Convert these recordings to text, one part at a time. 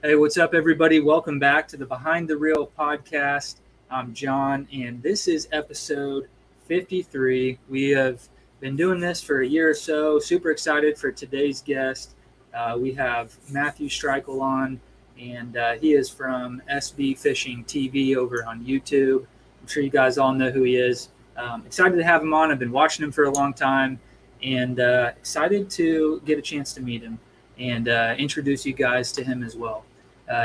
Hey, what's up, everybody? Welcome back to the Behind the Reel podcast. I'm John, and this is episode 53. We have been doing this for a year or so. Super excited for today's guest. We have Matthew Strykul on, and he is from SBFishingTV over on YouTube. I'm sure you guys all know who he is. Excited to have him on. I've been watching him for a long time, and excited to get a chance to meet him and introduce you guys to him as well.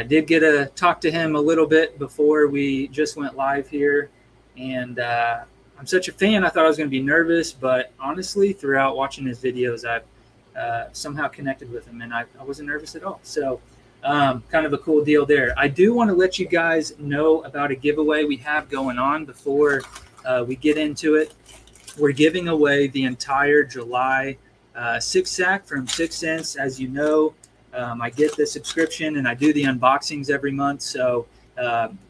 Did get to talk to him a little bit before we just went live here, and I'm such a fan. I thought I was going to be nervous, but honestly, throughout watching his videos, I've somehow connected with him, and I wasn't nervous at all. So kind of a cool deal there. I do want to let you guys know about a giveaway we have going on before we get into it. We're giving away the entire July six sack from 6 cents. As you know, I get the subscription and I do the unboxings every month. So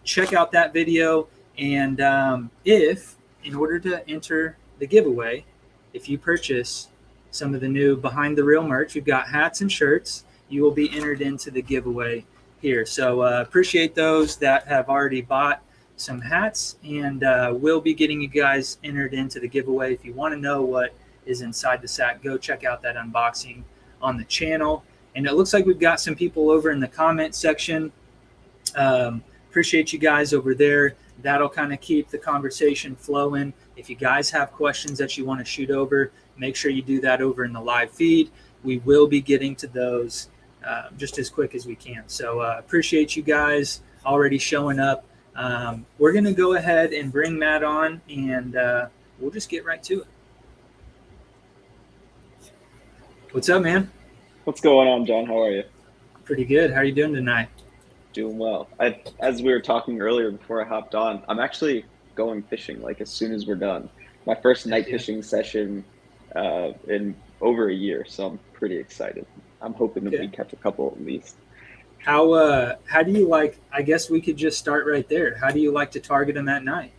check out that video. And if, in order to enter the giveaway, if you purchase some of the new Behind the Reel merch, we've got hats and shirts, you will be entered into the giveaway here. So appreciate those that have already bought some hats, and we'll be getting you guys entered into the giveaway. If you want to know what is inside the sack, go check out that unboxing on the channel. And it looks like we've got some people over in the comment section. Appreciate you guys over there. That'll kind of keep the conversation flowing. If you guys have questions that you want to shoot over, make sure you do that over in the live feed. We will be getting to those just as quick as we can. So appreciate you guys already showing up. We're going to go ahead and bring Matt on, and we'll just get right to it. What's up, man? What's going on, John? How are you? Pretty good. How are you doing tonight? Doing well. As we were talking earlier before I hopped on, I'm actually going fishing like as soon as we're done. My first night fishing session in over a year, so I'm pretty excited. I'm hoping that we catch a couple at least. How do you like, I guess we could just start right there. How do you like to target them at night?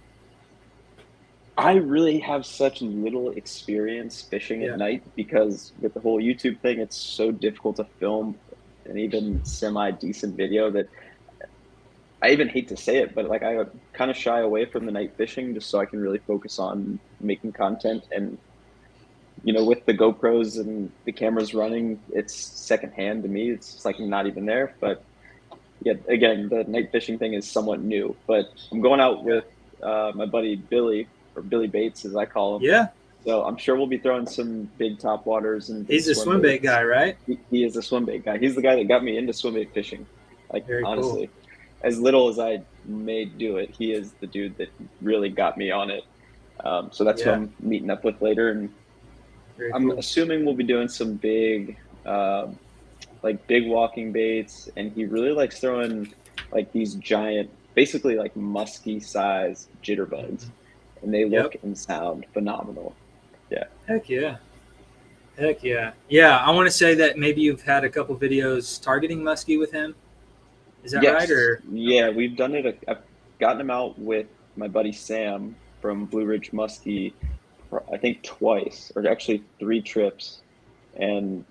I really have such little experience fishing at night because with the whole YouTube thing, it's so difficult to film an even semi-decent video that I even hate to say it, but like I kind of shy away from the night fishing just so I can really focus on making content. And, you know, with the GoPros and the cameras running, it's secondhand to me. It's just like not even there. But yeah, again, the night fishing thing is somewhat new, but I'm going out with my buddy Billy, or Billy Bates, as I call him. Yeah. So I'm sure we'll be throwing some big top waters. And he's a swim bait guy, right? He is a swim bait guy. He's the guy that got me into swim bait fishing. Like, very honestly, cool. As little as I may do it, he is the dude that really got me on it. So that's who I'm meeting up with later. And I'm assuming we'll be doing some big, like big walking baits. And he really likes throwing like these giant, basically like musky size jitterbugs. And they look and sound phenomenal. Yeah. Heck yeah. Heck yeah. Yeah, I want to say that maybe you've had a couple videos targeting muskie with him. Is that right? Or yeah, we've done it. I've gotten him out with my buddy Sam from Blue Ridge Muskie, I think twice, or actually 3 trips. And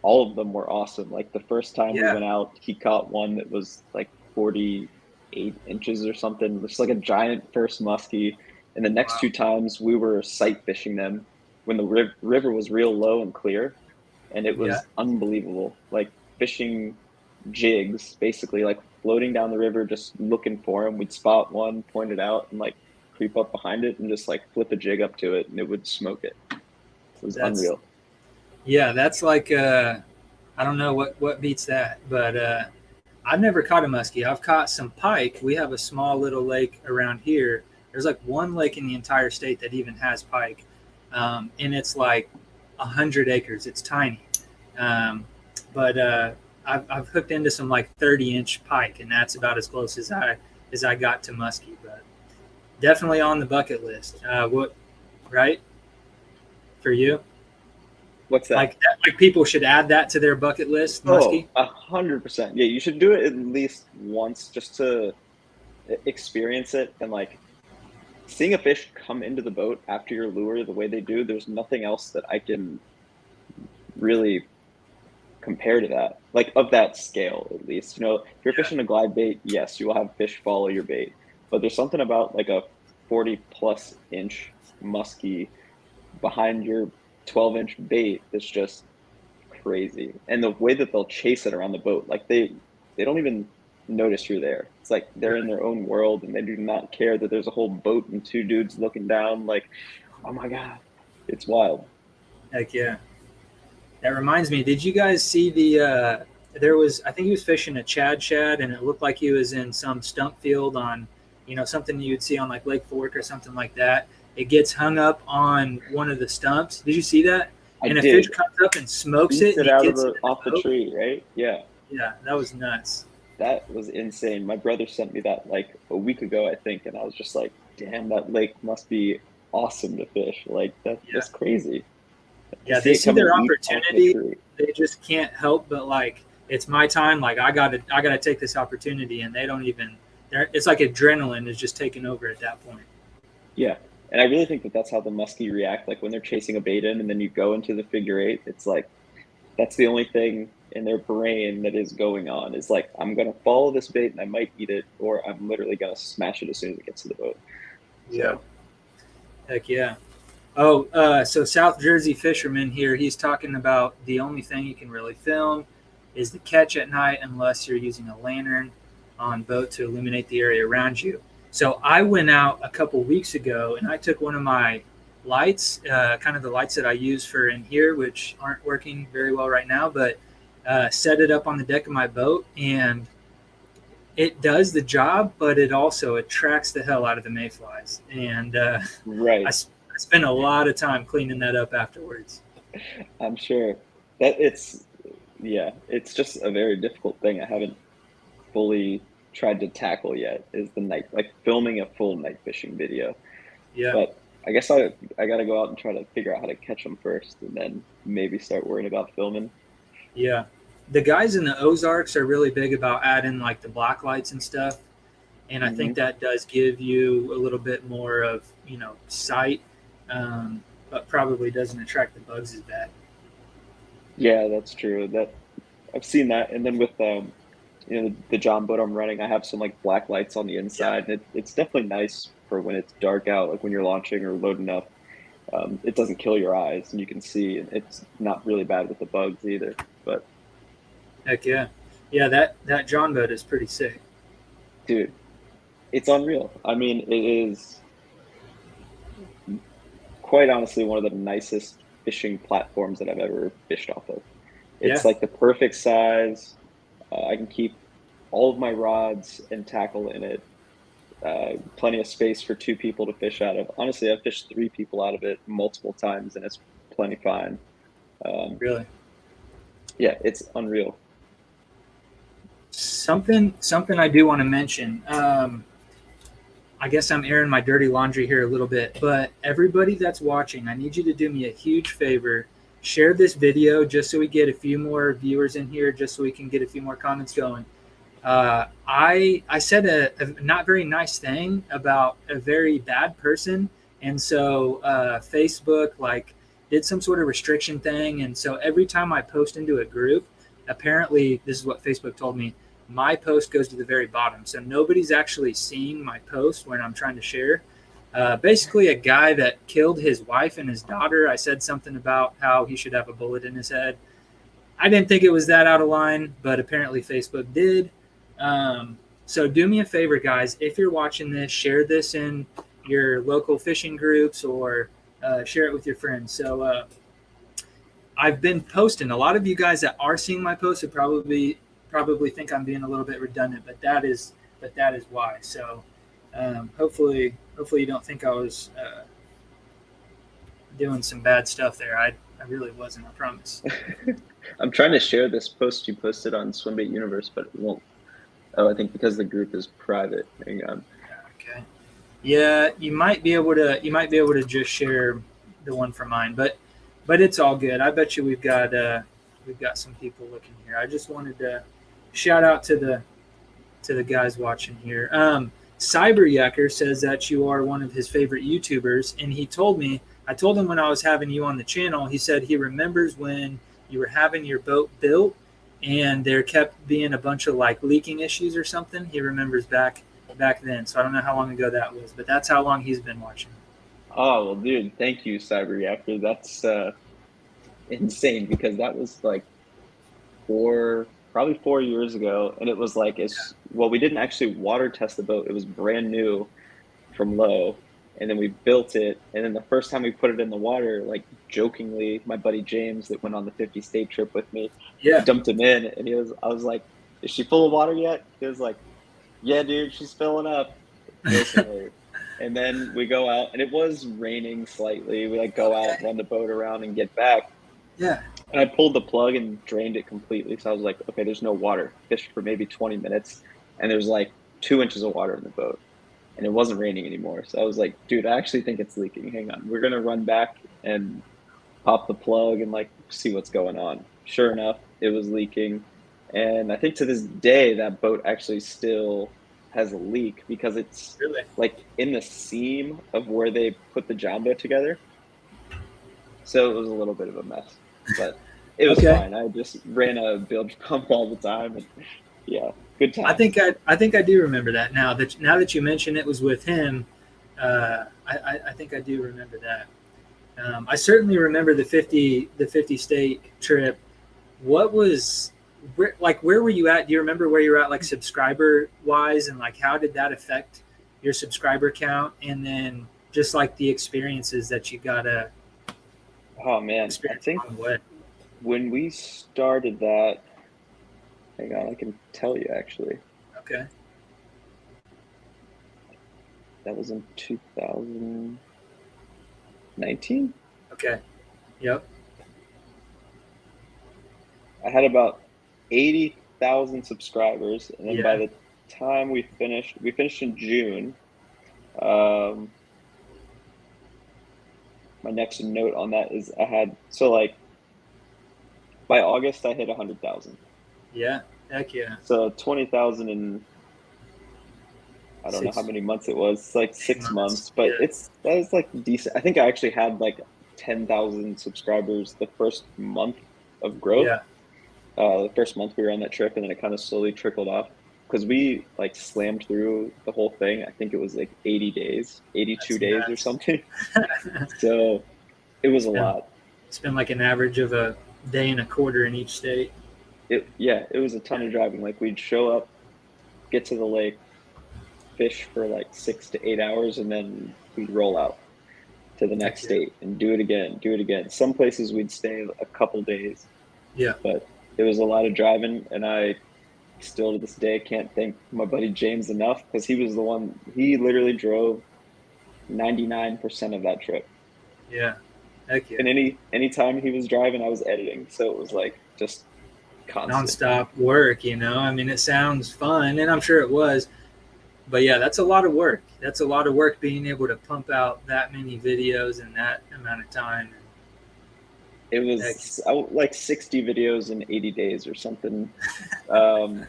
all of them were awesome. Like the first time we went out, he caught one that was like 48 inches or something. It's like a giant first muskie. And the next 2 times we were sight fishing them when the river was real low and clear, and it was unbelievable. Like fishing jigs, basically like floating down the river, just looking for them. We'd spot one, point it out, and like creep up behind it and just like flip a jig up to it, and it would smoke it. It was unreal. Yeah, that's like I don't know what beats that, but I've never caught a muskie. I've caught some pike. We have a small little lake around here. There's like one lake in the entire state that even has pike, and it's like 100 acres. It's tiny, but I've hooked into some like 30-inch pike, and that's about as close as I got to muskie. But definitely on the bucket list. What, right? For you? What's that? Like people should add that to their bucket list. Muskie? 100%. Yeah, you should do it at least once just to experience it and like. Seeing a fish come into the boat after your lure the way they do, there's nothing else that I can really compare to that, like of that scale at least. You know, if you're fishing a glide bait, yes, you will have fish follow your bait, but there's something about like a 40+ inch muskie behind your 12-inch bait that's just crazy. And the way that they'll chase it around the boat, like they don't even notice you're there. It's like they're in their own world and they do not care that there's a whole boat and two dudes looking down like, oh my God, it's wild. Heck yeah. That reminds me, did you guys see there was, I think he was fishing a shad, and it looked like he was in some stump field on, something you'd see on like Lake Fork or something like that. It gets hung up on one of the stumps. Did you see that? And a fish comes up and smokes it. And out off the tree, right? Yeah. Yeah, that was nuts. That was insane. My brother sent me that like a week ago, I think, and I was just like, damn, that lake must be awesome to fish. Like that's crazy. Yeah, they see their opportunity. They just can't help but like, it's my time. Like I gotta take this opportunity, and they don't even. It's like adrenaline is just taking over at that point. Yeah, and I really think that that's how the muskie react. Like when they're chasing a bait in, and then you go into the figure eight. It's like that's the only thing in their brain that is going on. Is like I'm gonna follow this bait, and I might eat it, or I'm literally gonna smash it as soon as it gets to the boat. Yeah. Heck yeah. Oh, so South Jersey fisherman here, he's talking about the only thing you can really film is the catch at night unless you're using a lantern on boat to illuminate the area around you. So I went out a couple weeks ago and I took one of my lights, kind of the lights that I use for in here, which aren't working very well right now, but set it up on the deck of my boat, and it does the job, but it also attracts the hell out of the mayflies. And right. I spent a lot of time cleaning that up afterwards. I'm sure that it's just a very difficult thing. I haven't fully tried to tackle yet is the night, like filming a full night fishing video. Yeah. But I guess I got to go out and try to figure out how to catch them first, and then maybe start worrying about filming. Yeah. The guys in the Ozarks are really big about adding like the black lights and stuff. And I think that does give you a little bit more of, sight. But probably doesn't attract the bugs as bad. Yeah, that's true. That I've seen that, and then with the John boat I'm running, I have some like black lights on the inside, and it's definitely nice for when it's dark out, like when you're launching or loading up. It doesn't kill your eyes, and you can see. And it's not really bad with the bugs either. But heck yeah, that John boat is pretty sick, dude. It's unreal. I mean, it is. Quite honestly, one of the nicest fishing platforms that I've ever fished off of. It's like the perfect size. I can keep all of my rods and tackle in it. Plenty of space for two people to fish out of. Honestly, I've fished 3 people out of it multiple times, and it's plenty fine. Really? Yeah, it's unreal. Something I do want to mention. I guess I'm airing my dirty laundry here a little bit, but everybody that's watching, I need you to do me a huge favor. Share this video just so we get a few more viewers in here, just so we can get a few more comments going. I said a not very nice thing about a very bad person, and so Facebook did some sort of restriction thing, and so every time I post into a group, apparently this is what Facebook told me, my post goes to the very bottom. So nobody's actually seeing my post when I'm trying to share. Basically, a guy that killed his wife and his daughter, I said something about how he should have a bullet in his head. I didn't think it was that out of line, but apparently Facebook did. So do me a favor, guys. If you're watching this, share this in your local fishing groups or share it with your friends. So I've been posting. A lot of you guys that are seeing my posts would probably think I'm being a little bit redundant, but that is why. So hopefully you don't think I was doing some bad stuff there. I really wasn't, I promise. I'm trying to share this post you posted on Swimbait Universe, but it won't. Oh, I think because the group is private. Hang on. Okay. Yeah, you might be able to just share the one from mine, but it's all good. I bet you we've got some people looking here. I just wanted to shout out to the guys watching here. Cyber Yucker says that you are one of his favorite YouTubers, and I told him when I was having you on the channel, he said he remembers when you were having your boat built and there kept being a bunch of like leaking issues or something. He remembers back then. So I don't know how long ago that was, but that's how long he's been watching. Oh, well, dude, thank you, Cyber Reactor. That's insane because that was like probably 4 years ago. And it was like, well, we didn't actually water test the boat. It was brand new from low. And then we built it. And then the first time we put it in the water, like jokingly, my buddy James that went on the 50 state trip with me, Yeah. dumped him in. And I was like, is she full of water yet? He was like, yeah, dude, she's filling up. And then we go out, and it was raining slightly. We like go out, run the boat around, and get back. Yeah. And I pulled the plug and drained it completely. So I was like, okay, there's no water. Fished for maybe 20 minutes, and there's like 2 inches of water in the boat, and it wasn't raining anymore. So I was like, dude, I actually think it's leaking. Hang on, we're gonna run back and pop the plug and like see what's going on. Sure enough, it was leaking, and I think to this day that boat actually still has a leak because it's Really? like in the seam of where they put the jumbo together. So it was a little bit of a mess, but it was fine. I just ran a bilge pump all the time, and yeah, good time. I think I do remember that now that you mention it was with him. I think I do remember that. I certainly remember the 50 state trip. What was where were you at? Do you remember where you were at, like subscriber wise, and like how did that affect your subscriber count, and then just like the experiences that you got to Oh man, I think when we started that, hang on, I can tell you actually. Okay. That was in 2019. Okay. Yep. I had about 80,000 subscribers, and then by the time we finished in June. My next note on that is by August I hit 100,000. Yeah, heck yeah. So 20,000 in I don't know how many months it was. It's like 6 months, but that was like decent. I think I actually had like 10,000 subscribers the first month of growth. Yeah. The first month we were on that trip, and then it kind of slowly trickled off because we like slammed through the whole thing. I think it was like 82 days or something. So it was a lot. It's been like an average of a day and a quarter in each state. It was a ton of driving. Like we'd show up, get to the lake, fish for like 6 to 8 hours, and then we'd roll out to the next state and do it again. Some places we'd stay a couple days. Yeah. But it was a lot of driving, and I still to this day can't thank my buddy James enough because he was the one. He literally drove 99% of that trip. Yeah. Heck yeah. And any time he was driving, I was editing, so it was like just constant. Nonstop work. I mean, it sounds fun, and I'm sure it was. But yeah, that's a lot of work. That's a lot of work being able to pump out that many videos in that amount of time. It was like 60 videos in 80 days or something. And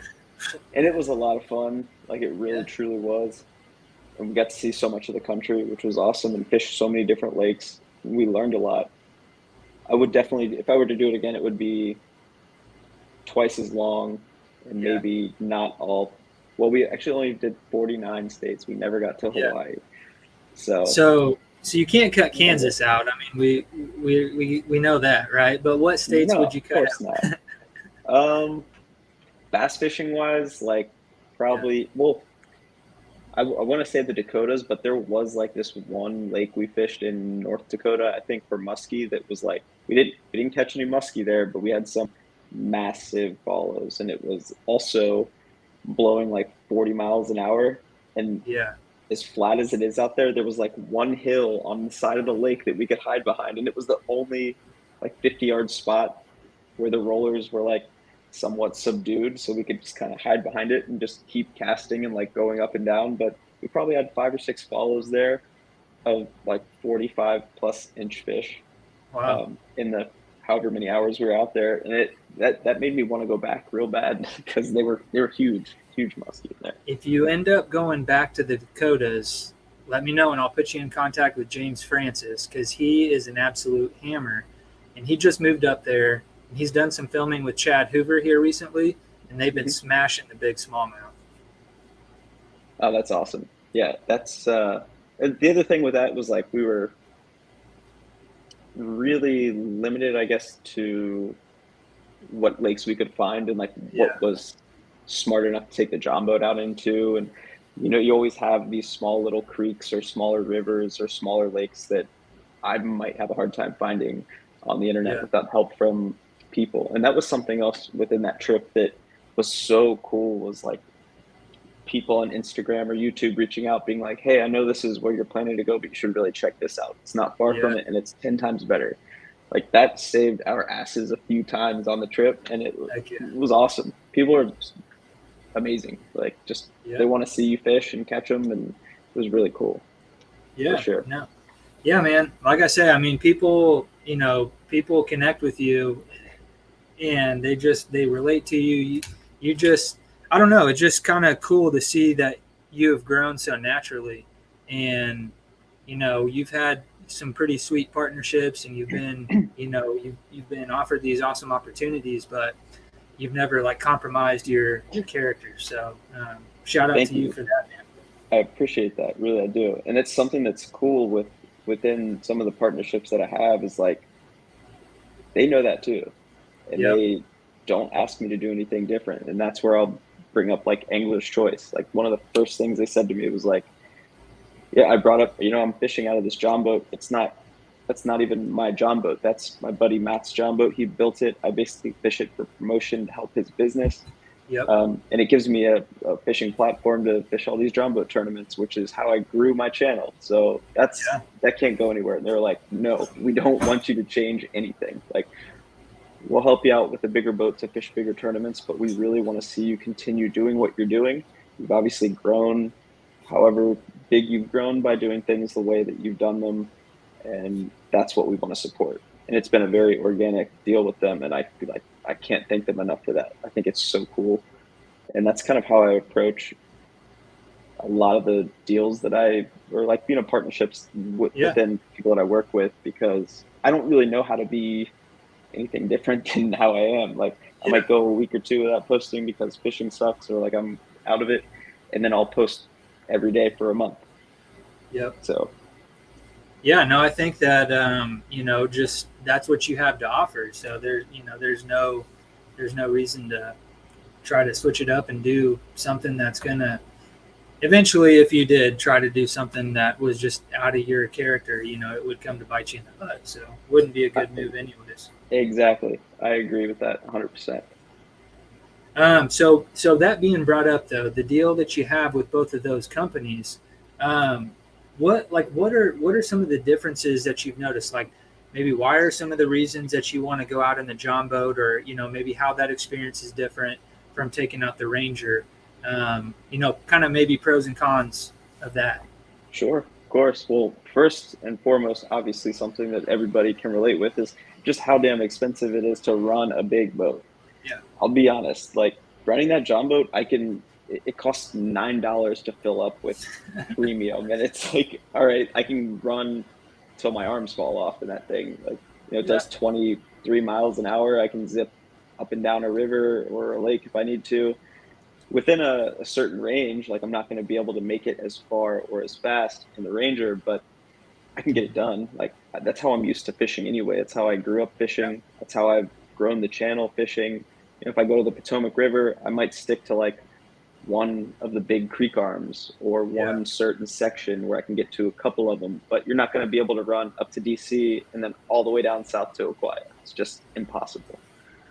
it was a lot of fun. Like it really, truly was. And we got to see so much of the country, which was awesome, and fish so many different lakes. We learned a lot. I would definitely, if I were to do it again, it would be twice as long and maybe not all. Well, we actually only did 49 states. We never got to Hawaii. So you can't cut Kansas out. I mean, we know that, right? But what states would you cut out? Of course not. Bass fishing wise, like probably I want to say the Dakotas, but there was like this one lake we fished in North Dakota, I think for muskie, that was like we didn't catch any muskie there, but we had some massive follows, and it was also blowing like 40 miles an hour, and as flat as it is out there, there was like one hill on the side of the lake that we could hide behind, and it was the only like 50-yard spot where the rollers were like somewhat subdued, so we could just kind of hide behind it and just keep casting and like going up and down. But we probably had 5 or 6 follows there of like 45 plus inch fish. Wow. In the however many hours we were out there, and that made me want to go back real bad because they were huge muskie in there. If you end up going back to the Dakotas, let me know and I'll put you in contact with James Francis, because he is an absolute hammer, and he just moved up there He's done some filming with Chad Hoover here recently, and they've been Mhm. smashing the big smallmouth. Oh, that's awesome. Yeah, that's and the other thing with that was like we were really limited, I guess, to what lakes we could find and like Yeah, what was smart enough to take the John boat out into. And you always have these small little creeks or smaller rivers or smaller lakes that I might have a hard time finding on the internet yeah, without help from people. And that was something else within that trip that was so cool was like people on Instagram or YouTube reaching out being like, "Hey, I know this is where you're planning to go, but you should really check this out. It's not far yeah, from it and it's 10 times better." Like that saved our asses a few times on the trip and it heck yeah, was awesome. People are amazing. Like just yeah, they want to see you fish and catch them and it was really cool for yeah. sure. No, yeah, man. Like I say, I mean, people, people connect with you, and they relate to you. You just, I don't know. It's just kind of cool to see that you have grown so naturally, and you've had some pretty sweet partnerships, and you've been, you've been offered these awesome opportunities, but you've never like compromised your character. So shout out Thank to you you. for that, man. I appreciate that. Really, I do. And it's something that's cool within some of the partnerships that I have is like they know that too. And Yep. they don't ask me to do anything different. And that's where I'll bring up like angler's choice. Like one of the first things they said to me was like, yeah, I brought up, I'm fishing out of this John boat. That's not even my John boat. That's my buddy Matt's John boat. He built it. I basically fish it for promotion to help his business. Yep. And it gives me a fishing platform to fish all these John boat tournaments, which is how I grew my channel. So Yeah. that can't go anywhere. And they're like, no, we don't want you to change anything. Like we'll help you out with a bigger boat to fish bigger tournaments, but we really want to see you continue doing what you're doing. You've obviously grown however big you've grown by doing things the way that you've done them. And that's what we want to support. And it's been a very organic deal with them. And I feel like I can't thank them enough for that. I think it's so cool. And that's kind of how I approach a lot of the deals that or like, partnerships Yeah. within people that I work with, because I don't really know how to be anything different than how I am. Like I Yeah. might go a week or two without posting because fishing sucks or like I'm out of it. And then I'll post every day for a month. Yep. So Yeah, no, I think that just that's what you have to offer. So there's no reason to try to switch it up and do something that's gonna eventually, if you did try to do something that was just out of your character, it would come to bite you in the butt. So wouldn't be a good move anyways. exactly. I agree with that 100%. So that being brought up though, the deal that you have with both of those companies, um, what are some of the differences that you've noticed? Like maybe why are some of the reasons that you want to go out in the John boat, or maybe how that experience is different from taking out the Ranger? Kind of maybe pros and cons of that. Sure, of course. Well, first and foremost, obviously, something that everybody can relate with is just how damn expensive it is to run a big boat. Yeah, I'll be honest, like running that John boat, it costs $9 to fill up with premium. And it's like, all right, I can run till my arms fall off in that thing. Like, it yeah, does 23 miles an hour. I can zip up and down a river or a lake if I need to within a certain range. Like I'm not going to be able to make it as far or as fast in the Ranger, but I can get it done. Like that's how I'm used to fishing anyway. It's how I grew up yeah, fishing. That's how I've grown the channel fishing. If I go to the Potomac River, I might stick to like one of the big creek arms or yeah. one certain section where I can get to a couple of them, but you're not going to be able to run up to DC and then all the way down south to Aquia. It's just impossible.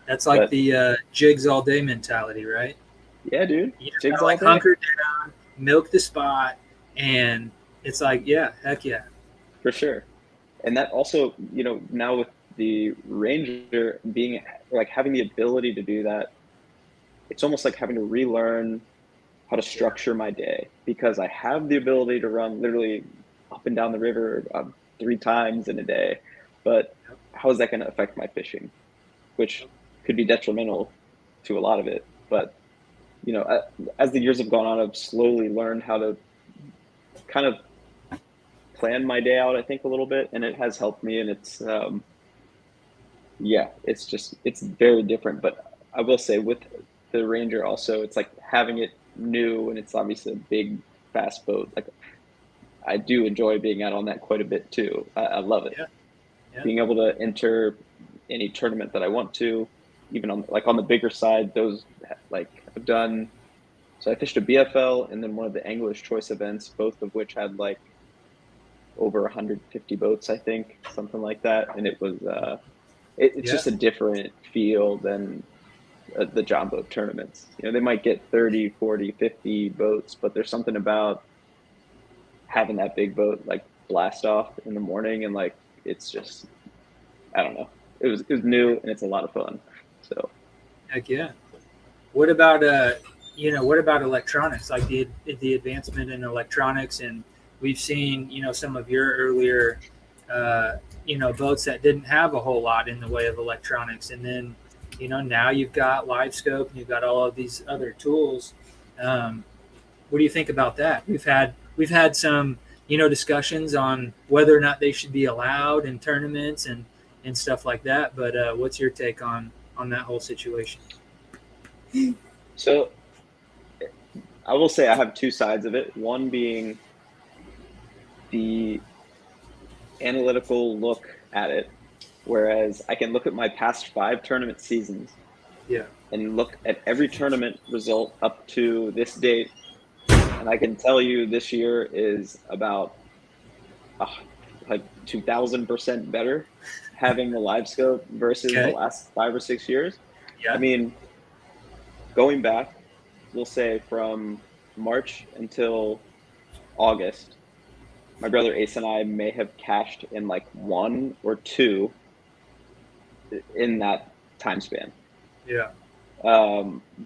That's like But the jigs all day mentality, right? yeah, dude, You just jigs gotta all like day hunker down, milk the spot, and it's like, yeah, heck yeah, for sure. And that also, now with the Ranger being like having the ability to do that, it's almost like having to relearn how to yeah, structure my day because I have the ability to run literally up and down the river 3 times in a day. But yep, how is that going to affect my fishing? Which yep, could be detrimental to a lot of it. But, as the years have gone on, I've slowly learned how to kind of plan my day out, I think, a little bit. And it has helped me. And Yeah, it's very different. But I will say with the Ranger also, it's like having it new and it's obviously a big, fast boat. Like I do enjoy being out on that quite a bit too. I love it. Yeah, yeah, Being able to enter any tournament that I want to, even on the bigger side, those like I've done. So I fished a BFL and then one of the English choice events, both of which had like over 150 boats, I think, something like that. And it was it's yeah, just a different feel than the John boat tournaments. You know, they might get 30, 40, 50 boats, but there's something about having that big boat like blast off in the morning and like it's just I don't know. It was new and it's a lot of fun. So heck yeah. What about what about electronics? Like the advancement in electronics, and we've seen some of your earlier boats that didn't have a whole lot in the way of electronics, and then now you've got live scope and you've got all of these other tools. Um, what do you think about that? We've had some discussions on whether or not they should be allowed in tournaments and stuff like that. But what's your take on that whole situation? so I will say I have two sides of it. One being the analytical look at it, whereas I can look at my past 5 tournament seasons Yeah. and look at every tournament result up to this date, and I can tell you this year is about uh, like 2,000% better having the live scope versus the Okay. last 5 or 6 years. I Yeah. mean, going back, we'll say from March until August, my brother Ace and I may have cashed in like 1 or 2 in that time span. Yeah.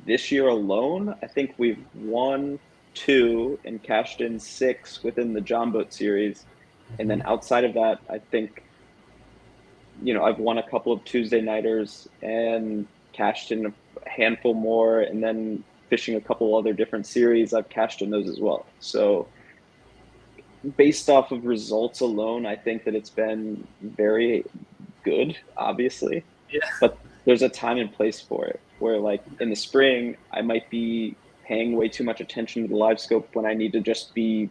This year alone, I think we've won 2 and cashed in 6 within the John Boat series. And then outside of that, I think, I've won a couple of Tuesday nighters and cashed in a handful more. And then fishing a couple other different series, I've cashed in those as well. So based off of results alone, I think that it's been very good, obviously, Yeah. but there's a time and place for it where like in the spring, I might be paying way too much attention to the live scope when I need to just be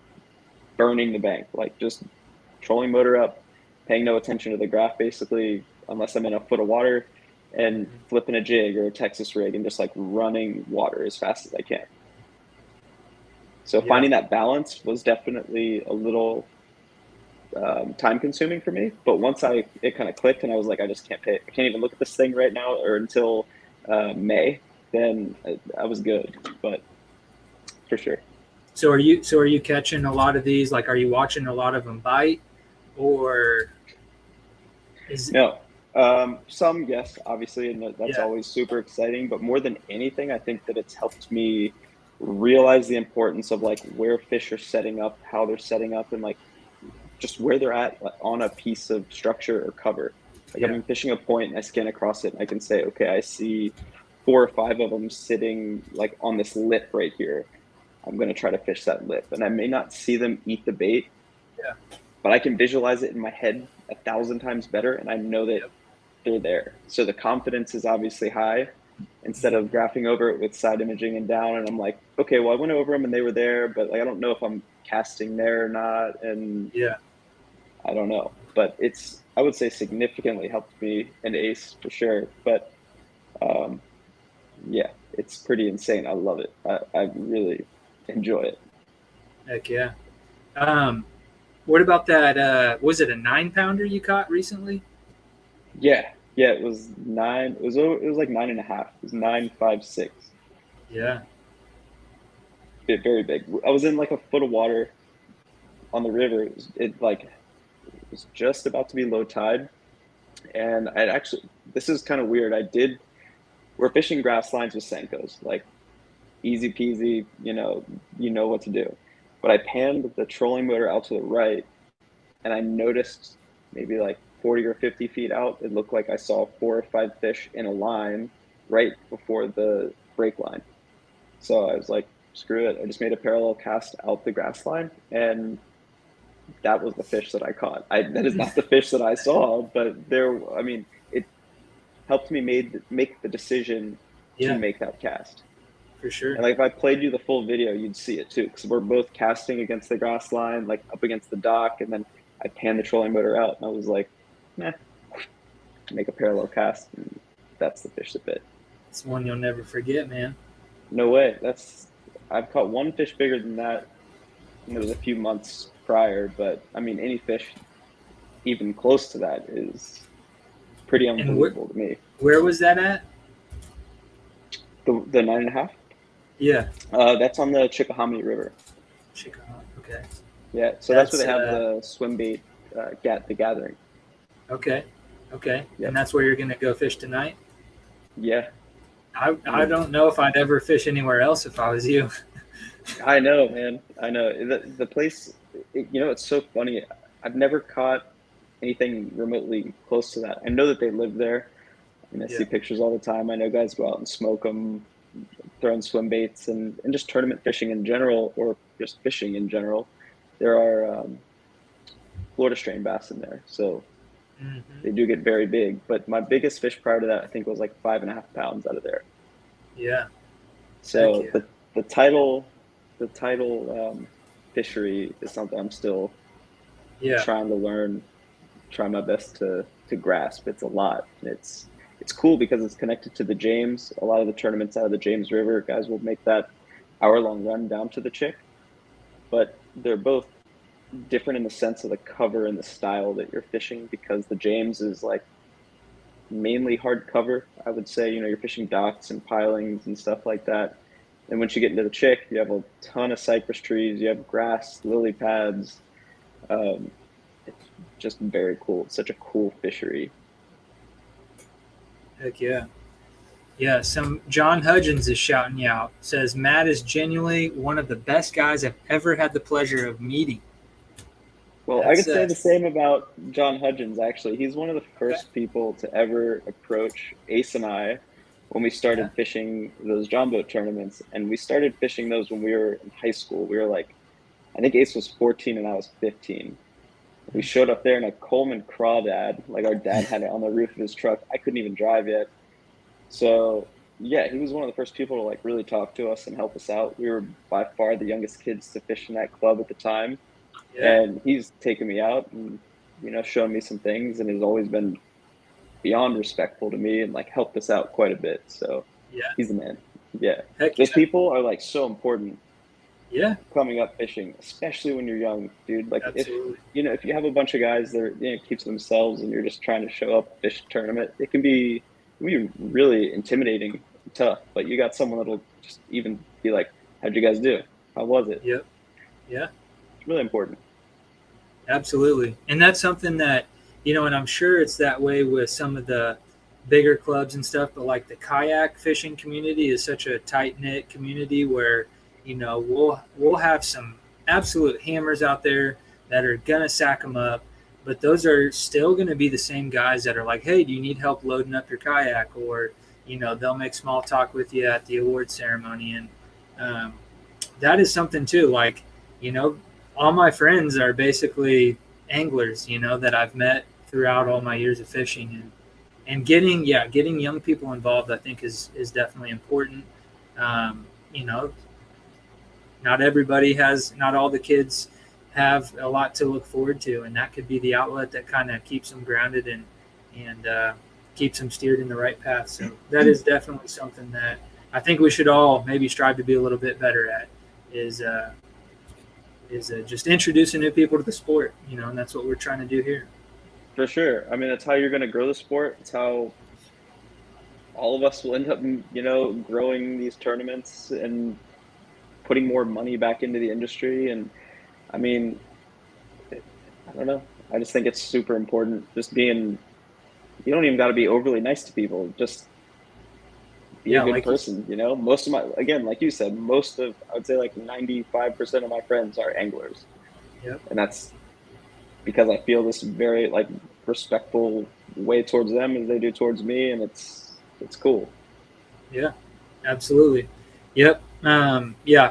burning the bank, like just trolling motor up, paying no attention to the graph basically, unless I'm in a foot of water and Mhm. flipping a jig or a Texas rig and just like running water as fast as I can. So Yeah. finding that balance was definitely a little time consuming for me. But once it kind of clicked and I was like, I can't even look at this thing right now or until May, then I was good. But for sure. So are you catching a lot of these? Like, are you watching a lot of them bite, or is it? No, some, yes, obviously, and that's Yeah. always super exciting. But more than anything, I think that it's helped me realize the importance of like where fish are setting up, how they're setting up, and like just where they're at like, on a piece of structure or cover. Like I've Yeah. been fishing a point and I scan across it and I can say, okay, I see 4 or 5 of them sitting like on this lip right here. I'm going to try to fish that lip. And I may not see them eat the bait, Yeah. but I can visualize it in my head 1,000 times better. And I know that Yep. they're there. So the confidence is obviously high instead of Mhm. graphing over it with side imaging and down. And I'm like, okay, well, I went over them and they were there, but like, I don't know if I'm casting there or not. And Yeah. I don't know, but I would say significantly helped me and Ace for sure. But um, yeah, it's pretty insane. I love it. I really enjoy it. Heck yeah. Um, what about that? Was it a 9 pounder you caught recently? Yeah, yeah. It was 9. It was like 9.5. It was 9.56. Yeah. Very big. I was in like a foot of water on the river. It was just about to be low tide, and I actually this is kind of weird. We're fishing grass lines with Senkos, like easy peasy, you know what to do. But I panned the trolling motor out to the right and I noticed maybe like 40 or 50 feet out, it looked like I saw 4 or 5 fish in a line right before the break line. So I was like, screw it. I just made a parallel cast out the grass line and that was the fish that I caught. That is not the fish that I saw, but I mean, helped me make the decision to Yeah, make that cast. for sure. And like if I played you the full video, you'd see it too, because we're both casting against the grass line, like up against the dock, and then I pan the trolling motor out, and I was like, "Nah, make a parallel cast, and that's the fish that bit." It's one you'll never forget, man. No way. I've caught one fish bigger than that. It was a few months prior, but I mean, any fish even close to that is pretty And unbelievable to me. where was that at? The 9.5. Yeah, That's on the Chickahominy River. Chicago. Okay. Yeah, so that's where That's they have the swim bait, the gathering. Okay. Okay. Yep. And that's where you're gonna go fish tonight? Yeah, I don't know if I'd ever fish anywhere else if I was you. I know, man. I know the place. It's so funny. I've never caught anything remotely close to that. I know that they live there. I mean, I see pictures all the time. I know guys go out and smoke them, throwing swim baits, and just tournament fishing in general, or just fishing in general. There are Florida strain bass in there, so they do get very big. But my biggest fish prior to that, I think, was like 5.5 pounds out of there. Yeah. So Heck yeah. the title fishery is something I'm still trying to learn, try my best to grasp. It's a lot. It's cool because it's connected to the James. A lot of the tournaments out of the James River, guys will make that hour-long run down to the Chick, but they're both different in the sense of the cover and the style that you're fishing, because the James is like mainly hard cover, I would say. You're fishing docks and pilings and stuff like that. And once you get into the Chick, you have a ton of cypress trees, you have grass, lily pads. It's just very cool. It's such a cool fishery. Heck yeah. Yeah, some John Hudgens is shouting you out. Says Matt is genuinely one of the best guys I've ever had the pleasure of meeting. Well, I could say the same about John Hudgens, actually. He's one of the first people to ever approach Ace and I when we started fishing those John boat tournaments. And we started fishing those when we were in high school. We were like, I think Ace was 14 and I was 15. We showed up there in a Coleman crawdad. Like, our dad had it on the roof of his truck. I couldn't even drive yet. So, yeah, he was one of the first people to like really talk to us and help us out. We were by far the youngest kids to fish in that club at the time. And he's taken me out and, shown me some things, and has always been beyond respectful to me and like helped us out quite a bit. So he's the man. Yeah. Those people are like so important. Yeah. Coming up fishing, especially when you're young, dude. Like Absolutely. if you have a bunch of guys that are, keep to themselves and you're just trying to show up, fish a tournament, it can be really intimidating, tough. But you got someone that'll just even be like, "How'd you guys do? How was it?" Yep. Yeah. It's really important. Absolutely. And that's something that, and I'm sure it's that way with some of the bigger clubs and stuff, but like the kayak fishing community is such a tight-knit community where, we'll have some absolute hammers out there that are going to sack them up, but those are still going to be the same guys that are like, hey, do you need help loading up your kayak? Or, they'll make small talk with you at the award ceremony. And that is something too, like, all my friends are basically anglers, that I've met throughout all my years of fishing, and getting young people involved, I think is definitely important. Not all the kids have a lot to look forward to, and that could be the outlet that kind of keeps them grounded and keeps them steered in the right path. So that is definitely something that I think we should all maybe strive to be a little bit better at, is just introducing new people to the sport, and that's what we're trying to do here. For sure. I mean, that's how you're going to grow the sport. It's how all of us will end up, growing these tournaments and putting more money back into the industry. And I mean, I don't know. I just think it's super important. You don't even got to be overly nice to people. Just be a good person, Most of like you said, I would say like 95% of my friends are anglers. Yep. And that's because I feel this very like respectful way towards them as they do towards me, and it's cool. Yeah, absolutely. Yep.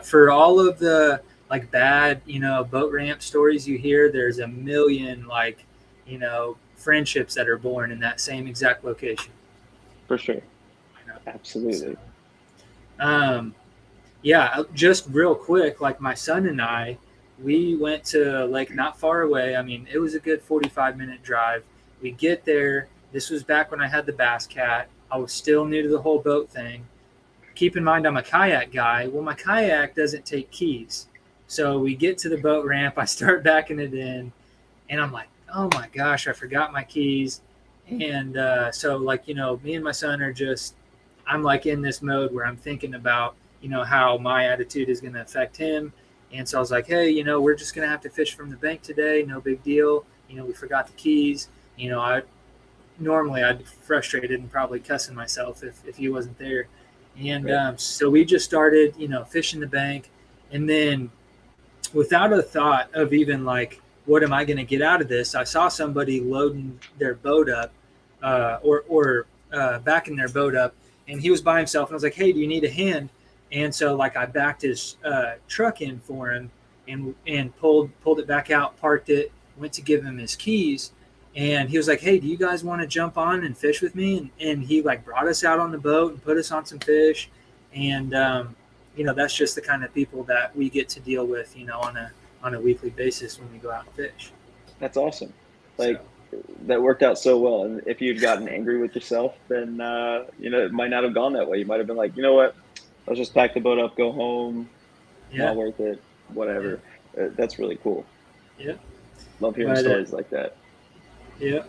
For all of the like bad, boat ramp stories you hear, there's a million friendships that are born in that same exact location. For sure. You know? Absolutely. Um, yeah, just real quick, like my son and I, we went to a lake not far away. I mean, it was a good 45-minute drive. We get there. This was back when I had the Bass Cat. I was still new to the whole boat thing. Keep in mind, I'm a kayak guy. Well, my kayak doesn't take keys. So we get to the boat ramp. I start backing it in, and I'm like, oh my gosh, I forgot my keys. And so, like, me and my son are just, I'm like in this mode where I'm thinking about, how my attitude is going to affect him. And so I was like, hey, we're just going to have to fish from the bank today. No big deal. We forgot the keys. I'd be frustrated and probably cussing myself if he wasn't there. And Right. so we just started, fishing the bank. And then without a thought of even like, what am I going to get out of this? I saw somebody loading their boat up or backing their boat up, and he was by himself. And I was like, hey, do you need a hand? And so like I backed his truck in for him and pulled it back out, parked it, went to give him his keys. And he was like, hey, do you guys want to jump on and fish with me? And he like brought us out on the boat and put us on some fish. And, that's just the kind of people that we get to deal with, on a weekly basis when we go out and fish. That's awesome. So, Like that worked out so well. And if you'd gotten angry with yourself, then it might not have gone that way. You might have been like, you know what? Let's just pack the boat up, go home. yeah, Not worth it. yeah, Whatever. That's really cool. yeah. Love hearing But, stories like that. yeah.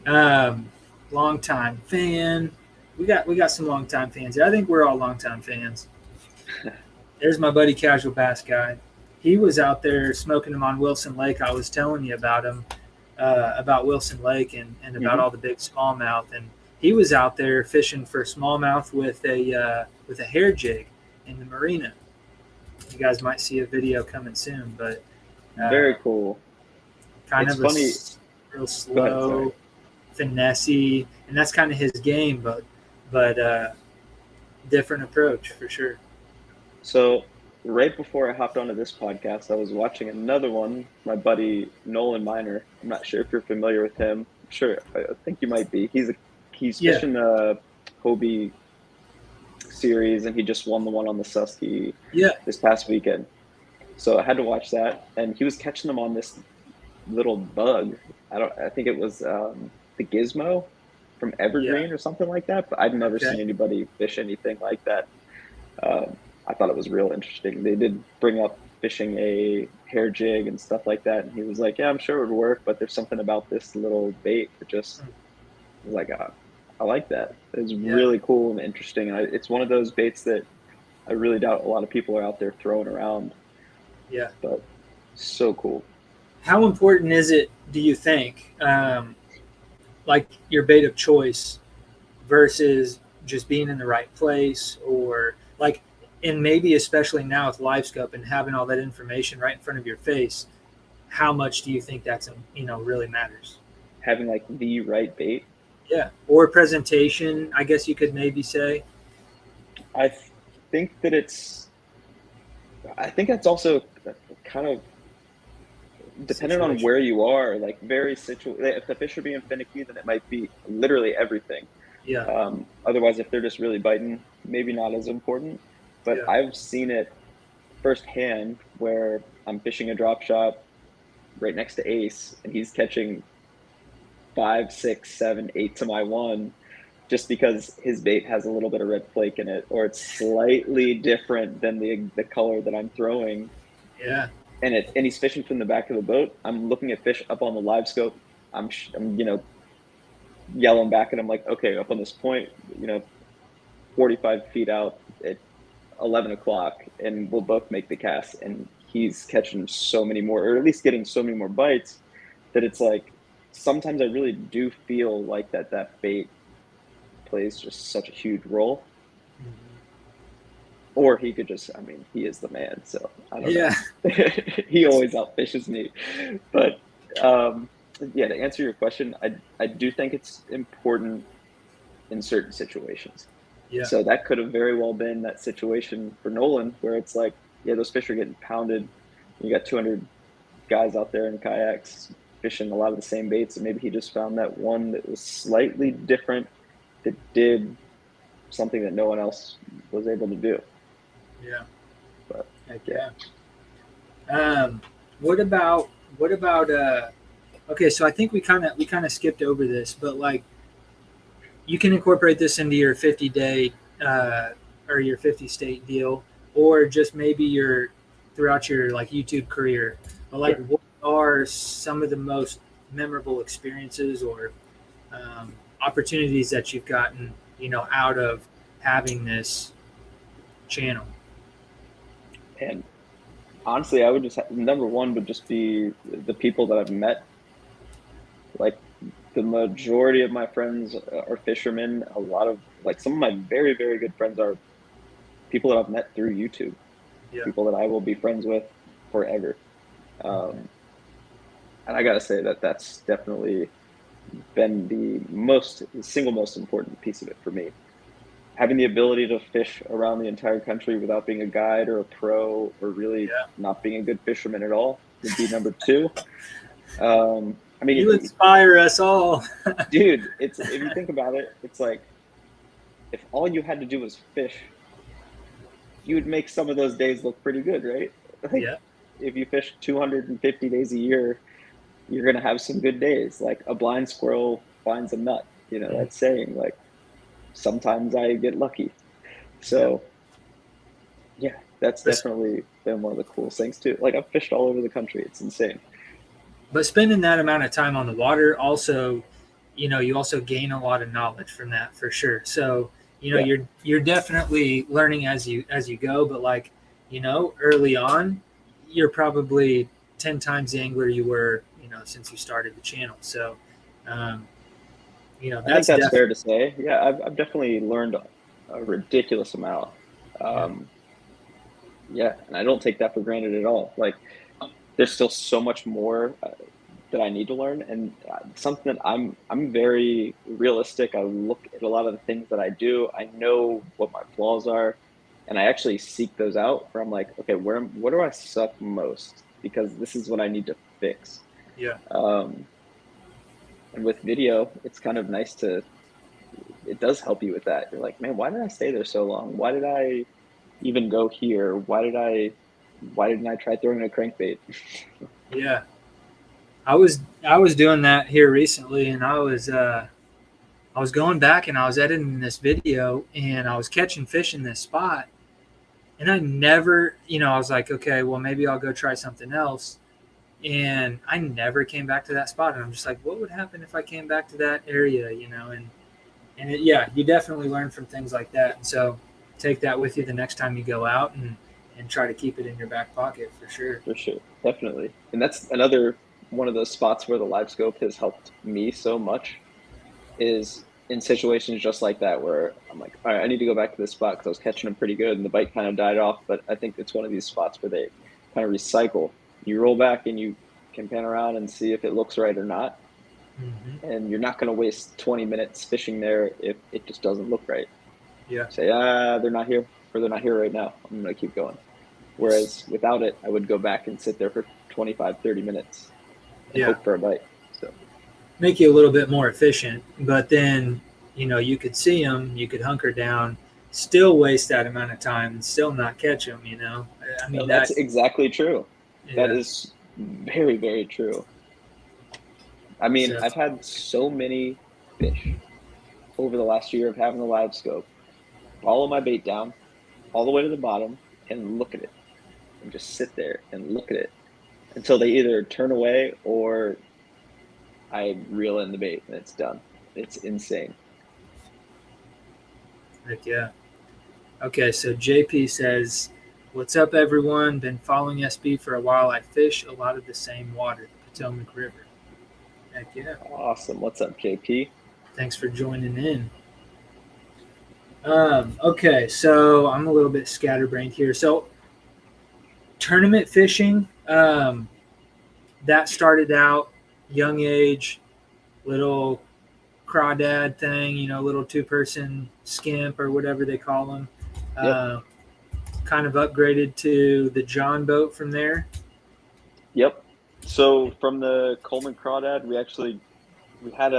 Um, Longtime fan. We got some longtime fans here. I think we're all longtime fans. There's my buddy Casual Bass Guy. He was out there smoking them on Wilson Lake. I was telling you about him, about Wilson Lake and about Hmm. all the big smallmouth. And he was out there fishing for smallmouth with a hair jig in the marina. You guys might see a video coming soon, but Very uh, cool. kind It's of a funny. real Go ahead. Sorry. slow, finessey, and that's kind of his game. But different approach for sure. So right before I hopped onto this podcast, I was watching another one. My buddy Nolan Miner. I'm not sure if you're familiar with him. I'm sure. I think you might be. He's Yeah, fishing the Hobie series, and he just won the one on the Susky yeah, this past weekend. So I had to watch that, and he was catching them on this little bug. I think it was the gizmo from yeah. Evergreen or something like that. But I'd never Okay. seen anybody fish anything like that. I thought it was real interesting. They did bring up fishing a hair jig and stuff like that, and he was like, "Yeah, I'm sure it would work, but there's something about this little bait that just I was like, I like that. It's Yeah, really cool and interesting. And it's one of those baits that I really doubt a lot of people are out there throwing around, yeah. but so cool. How important is it, do you think, like your bait of choice versus just being in the right place, or like, and maybe especially now with live scope and having all that information right in front of your face, how much do you think that's really matters? Having like the right bait. Yeah, or presentation, I guess you could maybe say. I think that I think that's also kind of dependent on Situation. where you are, like very if the fish are being finicky, then it might be literally everything. Yeah, Otherwise, if they're just really biting, maybe not as important. But yeah, I've seen it firsthand where I'm fishing a drop shot right next to Ace, and he's catching 5, 6, 7, 8 to my one, just because his bait has a little bit of red flake in it, or it's slightly different than the color that I'm throwing, yeah, and he's fishing from the back of the boat. I'm looking at fish up on the live scope. I'm yelling back at him like, okay, up on this point, 45 feet out at 11 o'clock, and we'll both make the cast. And he's catching so many more, or at least getting so many more bites, that it's like sometimes I really do feel like that bait plays just such a huge role. Or he could just, I mean, he is the man, so I don't know. yeah, He always outfishes me. But yeah, to answer your question, I do think it's important in certain situations. yeah, So that could have very well been that situation for Nolan, where it's like, yeah, those fish are getting pounded. You got 200 guys out there in kayaks fishing a lot of the same baits, and maybe he just found that one that was slightly different that did something that no one else was able to do. Yeah. But Heck yeah. What about okay, so I think we kind of skipped over this, but like you can incorporate this into your 50-day or your 50-state deal, or just maybe your throughout your like YouTube career. But like, sure. what are some of the most memorable experiences or opportunities that you've gotten, out of having this channel? And honestly, I would just number one would just be the people that I've met. Like the majority of my friends are fishermen. A lot of like some of my very, very good friends are people that I've met through YouTube, Yeah. people that I will be friends with forever. And I gotta say that that's definitely been the single most important piece of it for me. Having the ability to fish around the entire country without being a guide or a pro or really Yeah. not being a good fisherman at all would be number two. I You mean, inspire us all. dude, it's if you think about it, it's like if all you had to do was fish, you would make some of those days look pretty good, right? Like Yeah. if you fish 250 days a year, you're gonna have some good days. Like a blind squirrel finds a nut. You know that saying. Like sometimes I get lucky. Yeah. So yeah, that's definitely been one of the coolest things too. Like I've fished all over the country. It's insane. But spending that amount of time on the water also, you also gain a lot of knowledge from that for sure. So, Yeah. you're definitely learning as you go, but like, early on, you're probably 10 times the angler you were, since you started the channel. So, um, I think that's that's fair definitely, to say. Yeah, I've definitely learned a ridiculous amount. yeah, Yeah, and I don't take that for granted at all. Like there's still so much more that I need to learn, and something that I'm very realistic. I look at a lot of the things that I do. I know what my flaws are, and I actually seek those out. Where I'm like, okay, what do I suck most? Because this is what I need to fix. yeah, Um, and with video, it's kind of nice to. It does help you with that. You're like, man, why did I stay there so long? Why did I even go here? Why didn't I try throwing a crankbait? yeah. I was doing that here recently, and I was going back and I was editing this video, and I was catching fish in this spot. And I never, I was like, okay, well, maybe I'll go try something else. And I never came back to that spot. And I'm just like, what would happen if I came back to that area, yeah, you definitely learn from things like that. And so take that with you the next time you go out, and try to keep it in your back pocket for sure. For sure, definitely. And that's another one of those spots where the live scope has helped me so much is in situations just like that where I'm like, all right, I need to go back to this spot because I was catching them pretty good and the bite kind of died off. But I think it's one of these spots where they kind of recycle. You roll back and you can pan around and see if it looks right or not. Mm-hmm. And you're not going to waste 20 minutes fishing there if it just doesn't look right. Yeah. Say, they're not here, or they're not here right now. I'm going to keep going. Whereas without it, I would go back and sit there for 25, 30 minutes and hope for a bite. So make you a little bit more efficient, but then, you could see them, you could hunker down, still waste that amount of time and still not catch them, I mean, that's exactly true. That yeah. is very, very true. I mean, So, I've had so many fish over the last year of having the live scope follow my bait down all the way to the bottom and look at it and just sit there and look at it until they either turn away or I reel in the bait and it's done. It's insane. heck yeah. Okay, so JP says, "What's up, everyone? Been following SB for a while. I fish a lot of the same water, the Potomac River." Heck yeah. Awesome. What's up, JP? Thanks for joining in. Okay, so I'm a little bit scatterbrained here. So, tournament fishing, that started out young age, little crawdad thing, little 2-person skimp or whatever they call them. Yep. Kind of upgraded to the John boat from there. Yep. So from the Coleman Crawdad, we had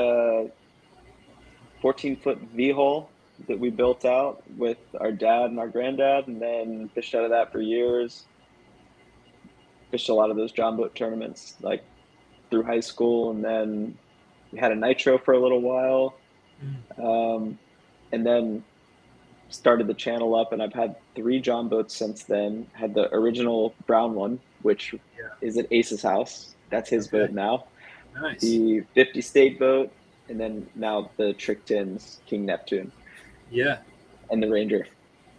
14-foot V-hole that we built out with our dad and our granddad, and then fished out of that for years. Fished a lot of those John boat tournaments like through high school, and then we had a nitro for a little while, and then started the channel up, and I've had 3 John boats since then. Had the original brown one, which is at Ace's house. That's his boat now. Nice. The 50 state boat, and then now the Trick Tins King Neptune. Yeah. And the Ranger,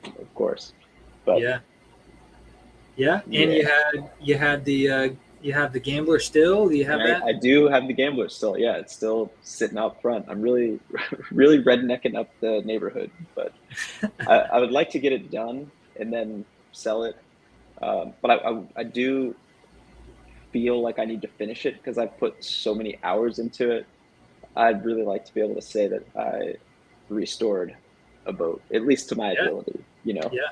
of course. But yeah. And you had the Gambler still. Do you have that? I do have the Gambler still. Yeah, it's still sitting out front. I'm really rednecking up the neighborhood, but I would like to get it done and then sell it. But I do feel like I need to finish it because I've put so many hours into it. I'd really like to be able to say that I restored a boat, at least to my ability, you know? Yeah.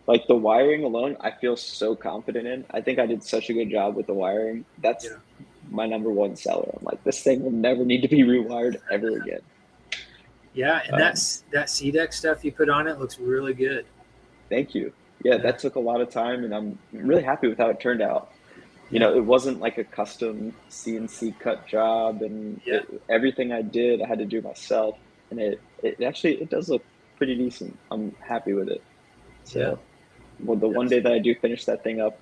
Like the wiring alone, I feel so confident in. I think I did such a good job with the wiring. That's my number one seller. I'm like, this thing will never need to be rewired ever again. Yeah, and that C-Deck stuff you put on it looks really good. Thank you. Yeah, that took a lot of time, and I'm really happy with how it turned out. You know, it wasn't like a custom CNC cut job, and everything I did, I had to do myself. And it actually does look pretty decent. I'm happy with it. So one day that I do finish that thing up,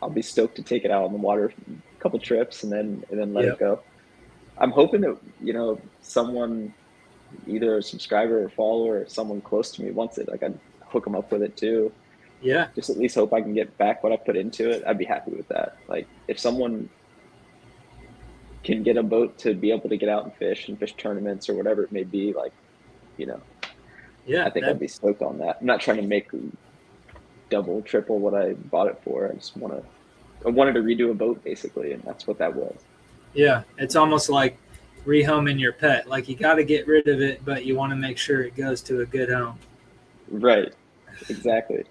I'll be stoked to take it out on the water, a couple trips, and then let it go. I'm hoping that, you know, someone, either a subscriber or follower or someone close to me wants it. Like I'd hook them up with it too. Yeah. Just at least hope I can get back what I put into it. I'd be happy with that. Like if someone can get a boat to be able to get out and fish tournaments or whatever it may be, like, you know, I think I'd be stoked on that. I'm not trying to make double, triple what I bought it for. I wanted to redo a boat basically, and that's what that was. Yeah. It's almost like rehoming your pet. Like you got to get rid of it, but you want to make sure it goes to a good home. Right. Exactly.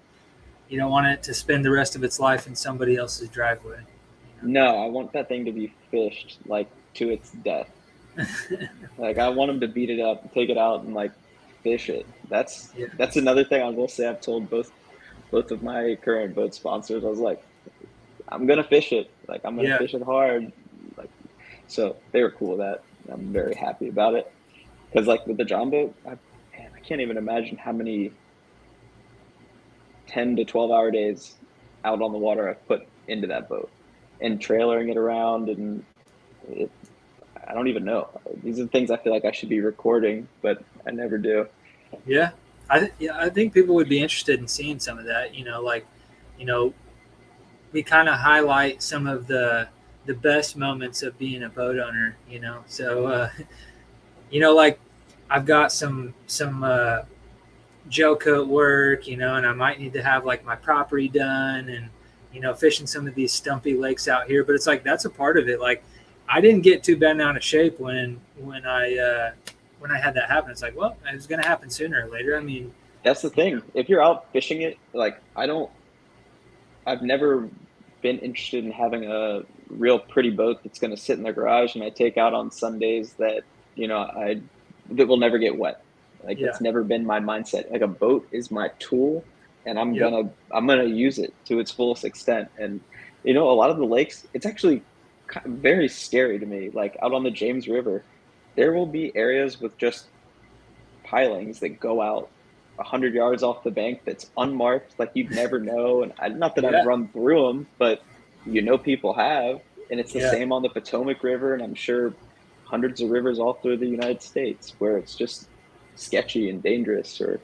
You don't want it to spend the rest of its life in somebody else's driveway. You know? No, I want that thing to be fished like to its death. Like I want them to beat it up, take it out, and like fish it. That's another thing I will say. I've told both of my current boat sponsors. I was like, I'm gonna fish it. Like I'm gonna fish it hard. Like, so they were cool with that. I'm very happy about it. Because like with the John boat, I can't even imagine how many 10 to 12 hour days out on the water I've put into that boat and trailering it around, and I don't even know. These are things I feel like I should be recording, but I never do. Yeah. I think people would be interested in seeing some of that, you know, like, you know, we kind of highlight some of the best moments of being a boat owner, you know? So, you know, like I've got some gel coat work, you know, and I might need to have like my property done and, you know, fishing some of these stumpy lakes out here, but it's like, that's a part of it. Like I didn't get too bent out of shape when I had that happen. It's like, well, it was going to happen sooner or later. I mean, that's the thing. If you're out fishing it, like I've never been interested in having a real pretty boat that's going to sit in the garage and I take out on Sundays that, you know, that will never get wet. Like it's never been my mindset. Like a boat is my tool, and I'm gonna use it to its fullest extent. And you know, a lot of the lakes, it's actually very scary to me. Like out on the James River, there will be areas with just pilings that go out 100 yards off the bank that's unmarked, like you'd never know. And not that I've run through them, but you know, people have. And it's the same on the Potomac River, and I'm sure hundreds of rivers all through the United States where it's just sketchy and dangerous, or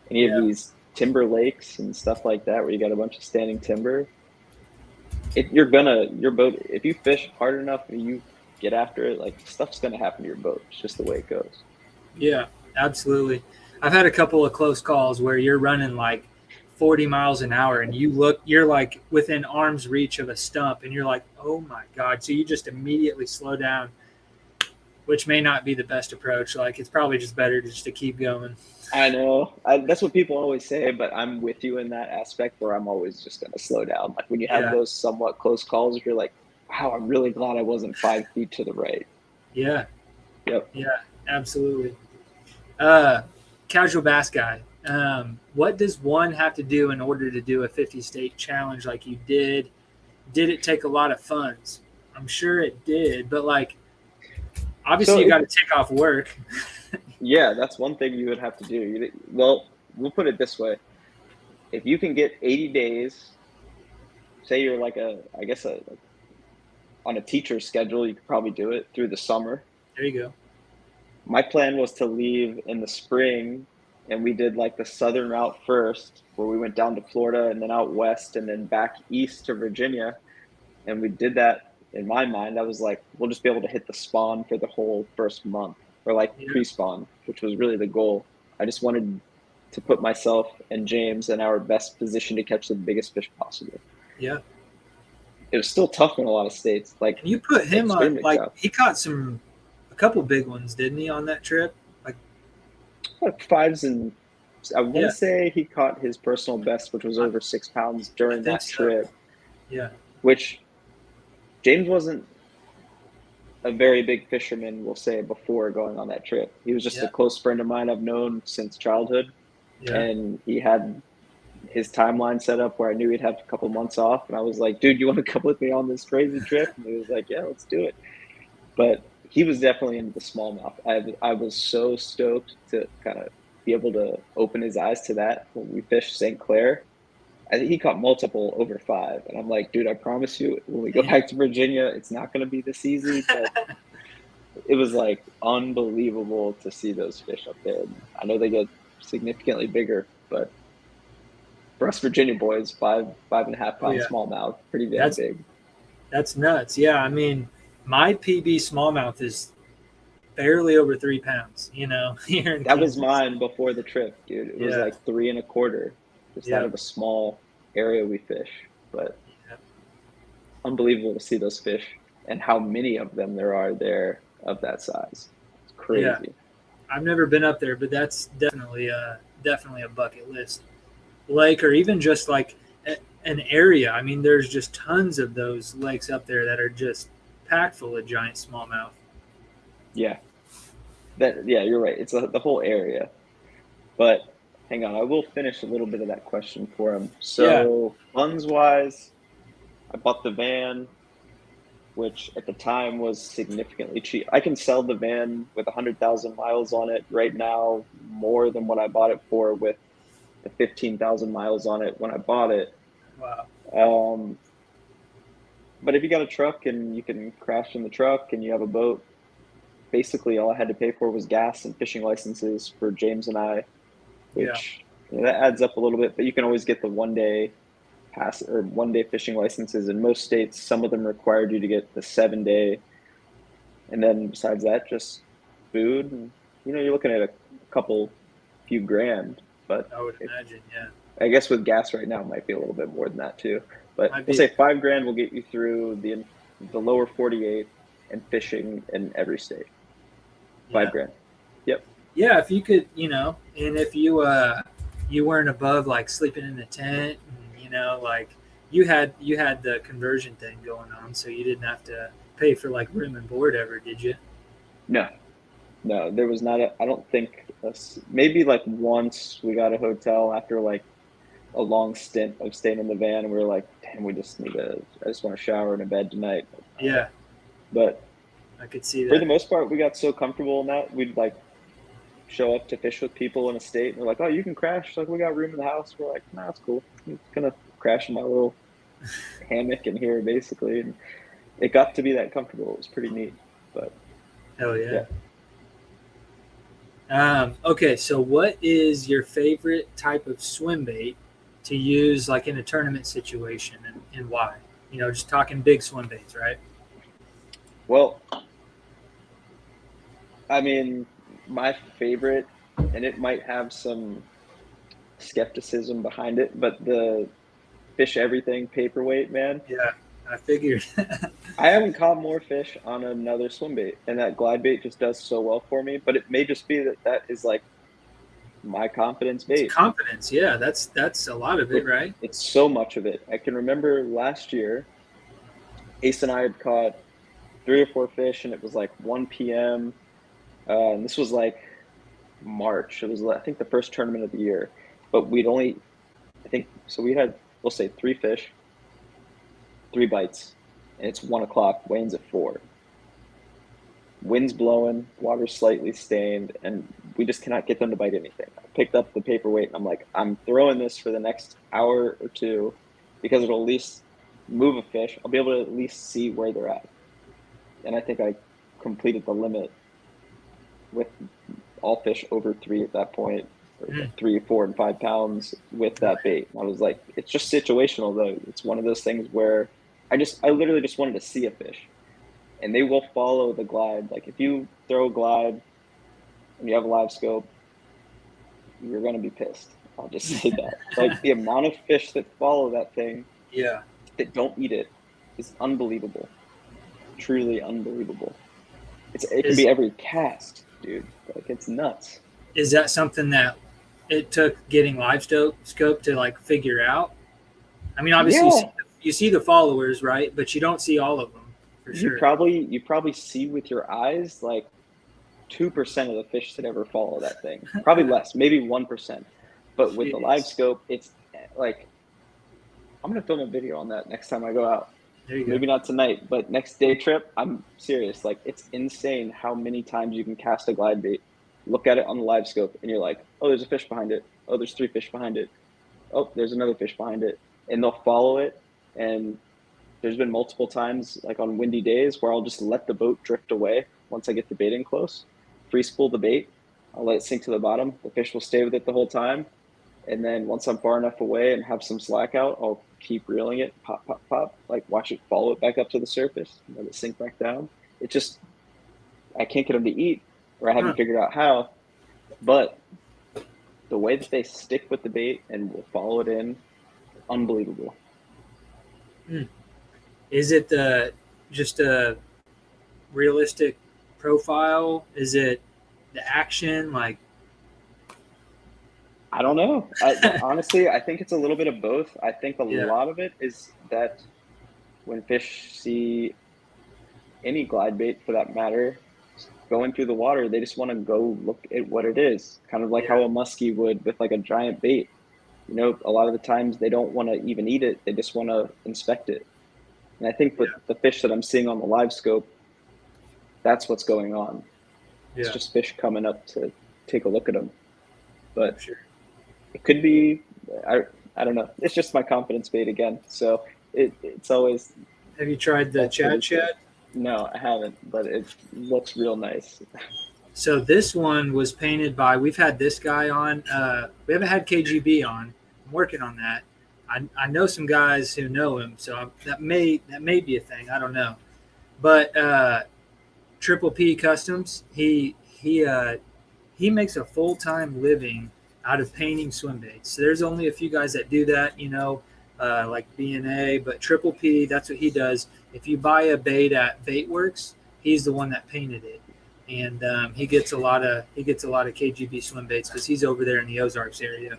any of these timber lakes and stuff like that where you got a bunch of standing timber. Your boat, if you fish hard enough and you get after it, like stuff's gonna happen to your boat. It's just the way it goes. Yeah, absolutely. I've had a couple of close calls where you're running like 40 miles an hour and you're like within arm's reach of a stump and you're like, oh my God. So you just immediately slow down, which may not be the best approach. Like it's probably just better just to keep going. I know. That's what people always say, but I'm with you in that aspect where I'm always just going to slow down. Like when you have those somewhat close calls, you're like, wow, I'm really glad I wasn't 5 feet to the right. Yeah. Yep. Yeah, absolutely. Uh, Casual bass guy. What does one have to do in order to do a 50 state challenge like you did? Did it take a lot of funds? I'm sure it did, but like So obviously you got to take off work. yeah, that's one thing you would have to do. Well, we'll put it this way: if you can get 80 days, say you're like on a teacher's schedule, you could probably do it through the summer. There you go. My plan was to leave in the spring, and we did like the southern route first, where we went down to Florida and then out west and then back east to Virginia. And we did that. In my mind, I was like, we'll just be able to hit the spawn for the whole first month, or like Yeah. pre-spawn, which was really the goal. I just wanted to put myself and James in our best position to catch the biggest fish possible. Yeah. It was still tough in a lot of states, like And you put him on, extremely like, tough. he caught a couple big ones, didn't he, on that trip? Like, Like fives, and I want yeah, to say he caught his personal best, which was over 6 pounds I during think that so. trip, Yeah. which James wasn't a very big fisherman, we'll say, before going on that trip. He was just Yeah. a close friend of mine I've known since childhood. Yeah. And he had his timeline set up where I knew he'd have a couple months off. And I was like, dude, you want to come with me on this crazy trip? And he was like, yeah, let's do it. But he was definitely into the smallmouth. I was so stoked to kind of be able to open his eyes to that when we fished St. Clair. I think he caught multiple over 5. And I'm like, dude, I promise you, when we go back to Virginia, it's not going to be this easy. But it was like unbelievable to see those fish up there. I know they get significantly bigger, but for us Virginia boys, 5.5 pound Yeah. smallmouth, pretty damn That's big. that's nuts. Yeah. I mean, my PB smallmouth is barely over 3 pounds, here in That was Kansas. mine before the trip, dude. It was Yeah. like 3.25, just out Yeah. of a small area we fish. But Yeah. unbelievable to see those fish and how many of them there are there of that size. It's Yeah. crazy. I've never been up there, but that's definitely a bucket list lake, or even just like an area. I mean, there's just tons of those lakes up there that are just packed full of giant smallmouth. Yeah, yeah, you're right. It's the whole area. But hang on, I will finish a little bit of that question for him. Yeah. So funds wise, I bought the van, which at the time was significantly cheap. I can sell the van with 100,000 miles on it right now, more than what I bought it for with the 15,000 miles on it when I bought it. Wow. Um, but if you got a truck and you can crash in the truck and you have a boat, basically all I had to pay for was gas and fishing licenses for James and I, Yeah. which that adds up a little bit. But you can always get the 1 day pass or 1 day fishing licenses. In most states, some of them required you to get the 7 day, and then besides that, just food. And, you're looking at a few grand. But I would imagine. Yeah. I guess with gas right now, it might be a little bit more than that too. But Might we'll be. say 5 grand will get you through the lower 48 and fishing in every state. Yeah. 5 grand. Yep. Yeah. If you could, and if you weren't above like sleeping in a tent, and, like you had the conversion thing going on, so you didn't have to pay for like room and board ever, did you? No, no, there was not I don't think, maybe like once we got a hotel after like a long stint of staying in the van, and we were like, damn, I just want to shower in a bed tonight. Yeah. But I could see for the that. most part, we got so comfortable in that we'd like show up to fish with people in a state, and they're like, oh, you can crash. Like, we got room in the house. We're like, nah, it's cool. I'm just going to crash in my little hammock in here, basically. And it got to be that comfortable. It was pretty neat. But Hell yeah. yeah. Okay, so what is your favorite type of swim bait to use like in a tournament situation, and why? Just talking big swim baits, right? Well, I mean, my favorite, and it might have some skepticism behind it, but the Fish Everything paperweight, man. Yeah, I figured. I haven't caught more fish on another swim bait, and that glide bait just does so well for me. But it may just be that is like my confidence It's bait. confidence. Yeah, that's a lot of it, right? It's so much of it. I can remember last year, Ace and I had caught 3 or 4 fish, and it was like 1 p.m. And this was like March. It was, I think, the first tournament of the year. But we had, we'll say 3 fish, 3 bites, and it's 1 o'clock, weigh-in's at 4. Wind's blowing, water's slightly stained, and we just cannot get them to bite anything. I picked up the paperweight, and I'm like, I'm throwing this for the next hour or 2 because it'll at least move a fish. I'll be able to at least see where they're at. And I think I completed the limit with all fish over 3 at that point, or 3, 4, and 5 pounds with that bait. And I was like, it's just situational though. It's one of those things where I literally just wanted to see a fish, and they will follow the glide. Like if you throw a glide and you have a live scope, you're going to be pissed. I'll just say that. Like the amount of fish that follow that thing, that don't eat it, is unbelievable. Truly unbelievable. It can be every cast, dude. Like it's nuts. Is that something that it took getting live scope to like figure out? I mean, obviously you see the followers, right? But you don't see all of them for sure. You probably see with your eyes like 2% of the fish that ever follow that thing. Probably less, maybe 1%. But with the live scope, it's like, I'm gonna film a video on that next time I go out. There you go. Maybe not tonight, but next day trip, I'm serious. Like it's insane how many times you can cast a glide bait, look at it on the live scope, and you're like, oh, there's a fish behind it. Oh, there's 3 fish behind it. Oh, there's another fish behind it. And they'll follow it. And there's been multiple times, like on windy days, where I'll just let the boat drift away once I get the bait in close. Free spool the bait. I'll let it sink to the bottom. The fish will stay with it the whole time. And then once I'm far enough away and have some slack out, I'll keep reeling it, pop, pop, pop, like watch it follow it back up to the surface, let it sink back down. It just, I can't get them to eat, or I haven't figured out how. But the way that they stick with the bait and will follow it in, unbelievable. Is it just a realistic profile? Is it the action? Like, I don't know. Honestly, I think it's a little bit of both. I think a lot of it is that when fish see any glide bait, for that matter, going through the water, they just want to go look at what it is. Kind of like how a muskie would with like a giant bait. You know, a lot of the times they don't want to even eat it. They just want to inspect it. And I think with the fish that I'm seeing on the live scope, that's what's going on. It's just fish coming up to take a look at them. But it could be, I don't know. It's just my confidence bait again. So it's always. Have you tried the Chad? No, I haven't, but it looks real nice. So this one was painted by, we've had this guy on. We haven't had KGB on. I'm working on that. I know some guys who know him, so that may be a thing. I don't know. But Triple P Customs, he makes a full-time living out of painting swim baits. So there's only a few guys that do that, you know, like B&A, but Triple P, that's what he does. If you buy a bait at Baitworks, he's the one that painted it. And he gets a lot of KGB swim baits because he's over there in the Ozarks area.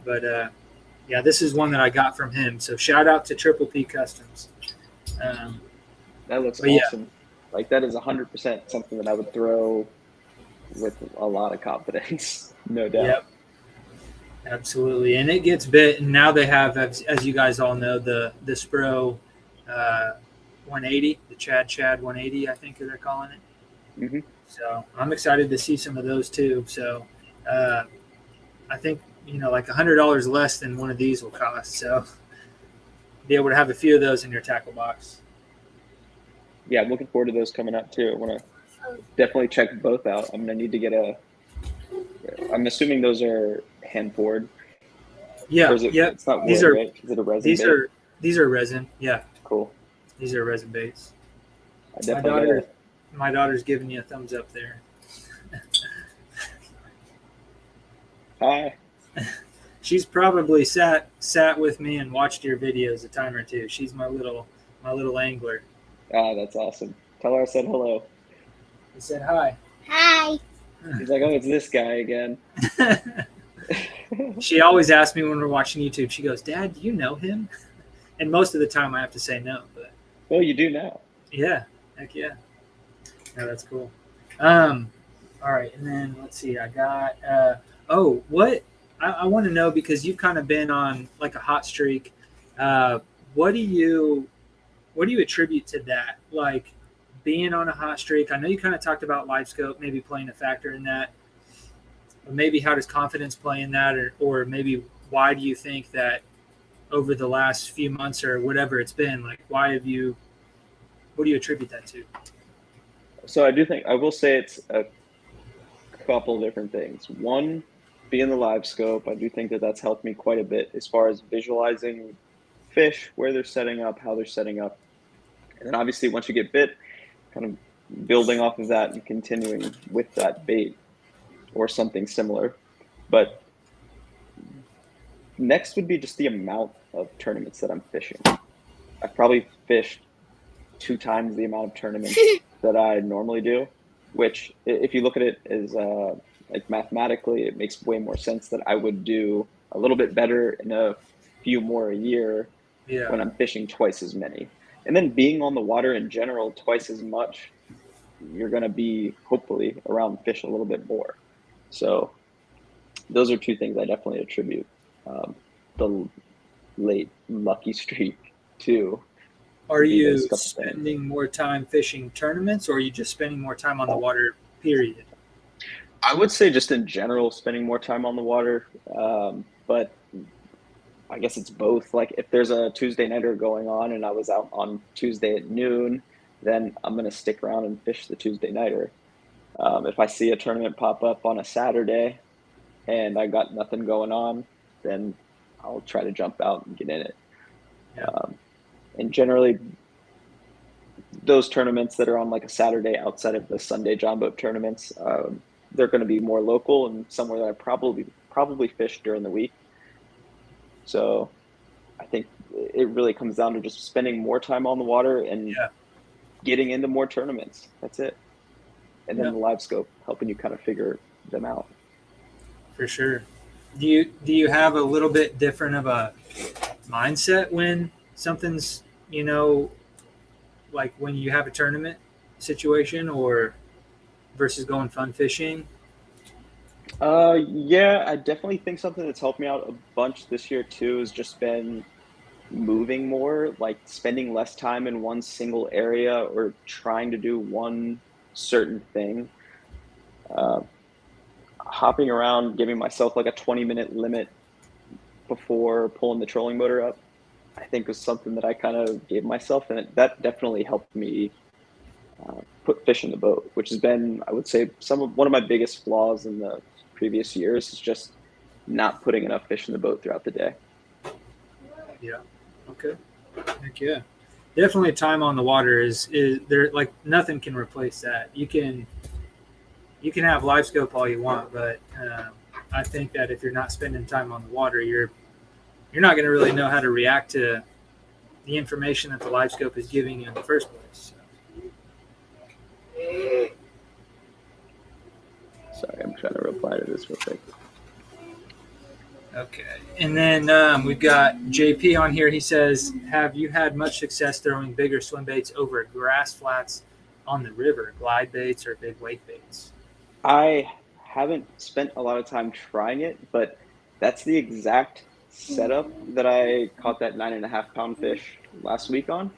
But yeah, this is one that I got from him. So shout out to Triple P Customs. That looks awesome. Yeah. Like that is 100% something that I would throw with a lot of confidence, no doubt. Yep. Absolutely, and it gets bit. And now they have, as you guys all know, the Spro 180, the Chad 180, I think they're calling it. Mm-hmm. So I'm excited to see some of those too. So I think, you know, like $100 less than one of these will cost. So be able to have a few of those in your tackle box. Yeah, I'm looking forward to those coming up too. I want to definitely check both out. I'm going to need to get I'm assuming those are hand poured. Yeah, it's not wood, right? Is it a resin bait? These are resin. Yeah. Cool. These are resin baits. My daughter's giving you a thumbs up there. Hi. She's probably sat with me and watched your videos a time or two. She's my little angler. Ah, that's awesome. Tell her I said hello. He said hi. Hi. He's like, oh, it's this guy again. She always asks me when we're watching YouTube, she goes, Dad, do you know him? And most of the time I have to say no. But well, you do now. Yeah. Heck yeah. No, that's cool. All All right, and then let's see. I got. What I want to know, because you've kind of been on like a hot streak. Uh, what do you attribute to that? Like being on a hot streak. I know you kind of talked about life scope maybe playing a factor in that. Or maybe how does confidence play in that, or maybe why do you think that over the last few months or whatever it's been, like why have you? What do you attribute that to? So I will say it's a couple different things. One, being the live scope, I do think that that's helped me quite a bit as far as visualizing fish, where they're setting up, how they're setting up. And then obviously once you get bit, kind of building off of that and continuing with that bait or something similar. But next would be just the amount of tournaments that I'm fishing. I've probably fished 2 times the amount of tournaments that I normally do, which if you look at it as like mathematically, it makes way more sense that I would do a little bit better in a few more a year when I'm fishing twice as many. And then being on the water in general twice as much, you're going to be hopefully around fish a little bit more. So those are 2 things I definitely attribute the late lucky streak to. Are you spending more time fishing tournaments, or are you just spending more time on the water, period? I would say just in general, spending more time on the water. But I guess it's both. Like if there's a Tuesday nighter going on and I was out on Tuesday at noon, then I'm going to stick around and fish the Tuesday nighter. If I see a tournament pop up on a Saturday and I got nothing going on, then I'll try to jump out and get in it. Yeah. And generally, those tournaments that are on like a Saturday outside of the Sunday John boat tournaments, they're going to be more local and somewhere that I probably fish during the week. So I think it really comes down to just spending more time on the water and getting into more tournaments. That's it. And then the live scope helping you kind of figure them out. For sure. Do you have a little bit different of a mindset when something's, like when you have a tournament situation or versus going fun fishing? Yeah, I definitely think something that's helped me out a bunch this year too has just been moving more, like spending less time in one single area or trying to do one certain thing. Hopping around, giving myself like a 20-minute limit before pulling the trolling motor up, I think was something that I kind of gave myself, and that definitely helped me put fish in the boat, which has been, I would say, one of my biggest flaws in the previous years is just not putting enough fish in the boat throughout the day. Yeah. Okay. Heck yeah. Definitely time on the water is there, like nothing can replace that. You can have live scope all you want, but I think that if you're not spending time on the water, you're not going to really know how to react to the information that the live scope is giving you in the first place. So. Sorry, I'm trying to reply to this real quick. Okay. And then we've got JP on here. He says, have you had much success throwing bigger swim baits over grass flats on the river, glide baits or big wake baits? I haven't spent a lot of time trying it, but that's the exact setup that I caught that 9.5-pound fish last week on.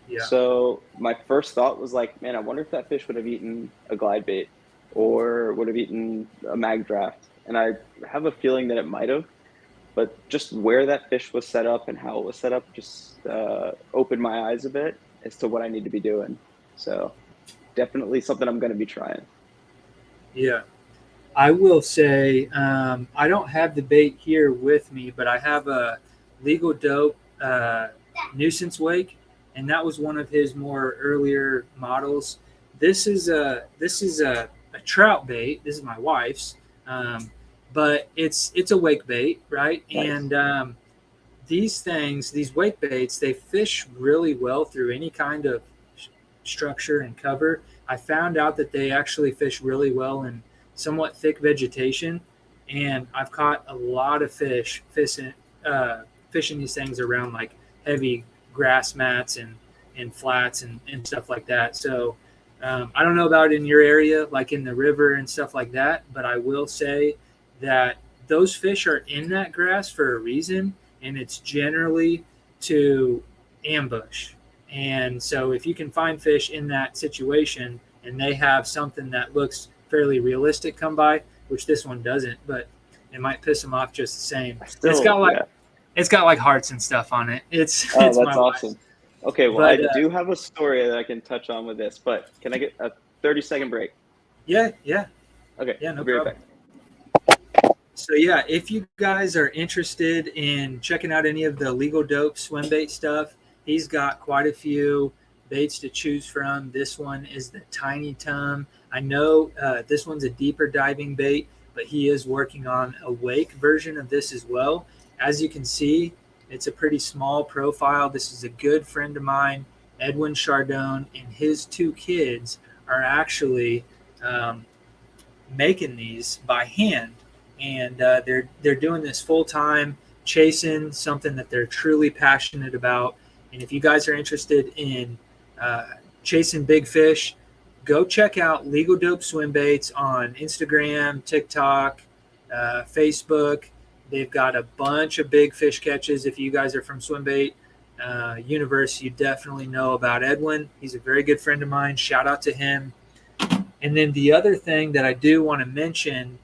Yeah. So my first thought was like, man, I wonder if that fish would have eaten a glide bait or would have eaten a mag draft. And I have a feeling that it might have, but just where that fish was set up and how it was set up just opened my eyes a bit as to what I need to be doing. So definitely something I'm going to be trying. Yeah. I will say I don't have the bait here with me, but I have a Legal Dope nuisance wake, and that was one of his more earlier models. This is a trout bait. This is my wife's, but it's a wake bait, right? Nice. And these wake baits, they fish really well through any kind of structure and cover. I found out that they actually fish really well in somewhat thick vegetation, and I've caught a lot of fish fishing these things around like heavy grass mats and flats and stuff like that. So I don't know about in your area, like in the river and stuff like that, but I will say that those fish are in that grass for a reason, and it's generally to ambush. And so if you can find fish in that situation and they have something that looks fairly realistic come by, which this one doesn't, but it might piss them off just the same. It's Still, got like yeah. it's got like hearts and stuff on it. It's Oh, it's that's my awesome. wife's. Okay, well, I But do have a story that I can touch on with this, but can I get a 30-second break? yeah, Okay, no I'll be right problem. back. So yeah, if you guys are interested in checking out any of the Legal Dope swim bait stuff, he's got quite a few baits to choose from. This one is the Tiny Tum. I know this one's a deeper diving bait, but he is working on a wake version of this as well. As you can see, it's a pretty small profile. This is a good friend of mine, Edwin Chardon, and his two kids are actually making these by hand, and they're doing this full time, chasing something that they're truly passionate about. And if you guys are interested in chasing big fish, go check out Legal Dope Swim Baits on Instagram, TikTok, Facebook. They've got a bunch of big fish catches. If you guys are from Swim Bait Universe, you definitely know about Edwin. He's a very good friend of mine. Shout out to him. And then the other thing that I do want to mention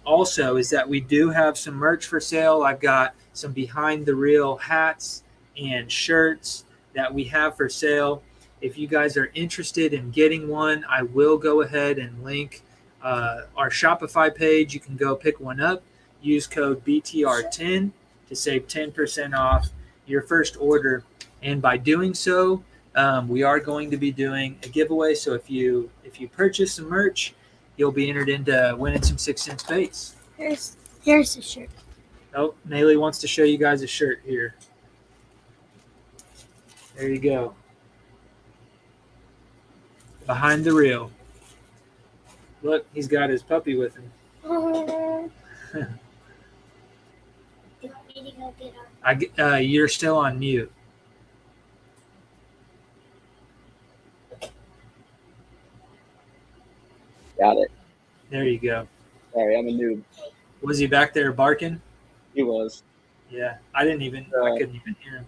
also is that we do have some merch for sale. I've got some behind the reel hats and shirts that we have for sale. If you guys are interested in getting one, I will go ahead and link our Shopify page. You can go pick one up. Use code BTR10 to save 10% off your first order. And by doing so, we are going to be doing a giveaway. So if you purchase some merch, you'll be entered into winning some 6 cents baits. Here's the shirt. Oh, Nayli wants to show you guys a shirt here. There you go. Behind the reel. Look, he's got his puppy with him. Do you want me to go get on? You're still on mute. Got it. There you go. Sorry, I'm a noob. Was he back there barking? He was. Yeah, I couldn't even hear him.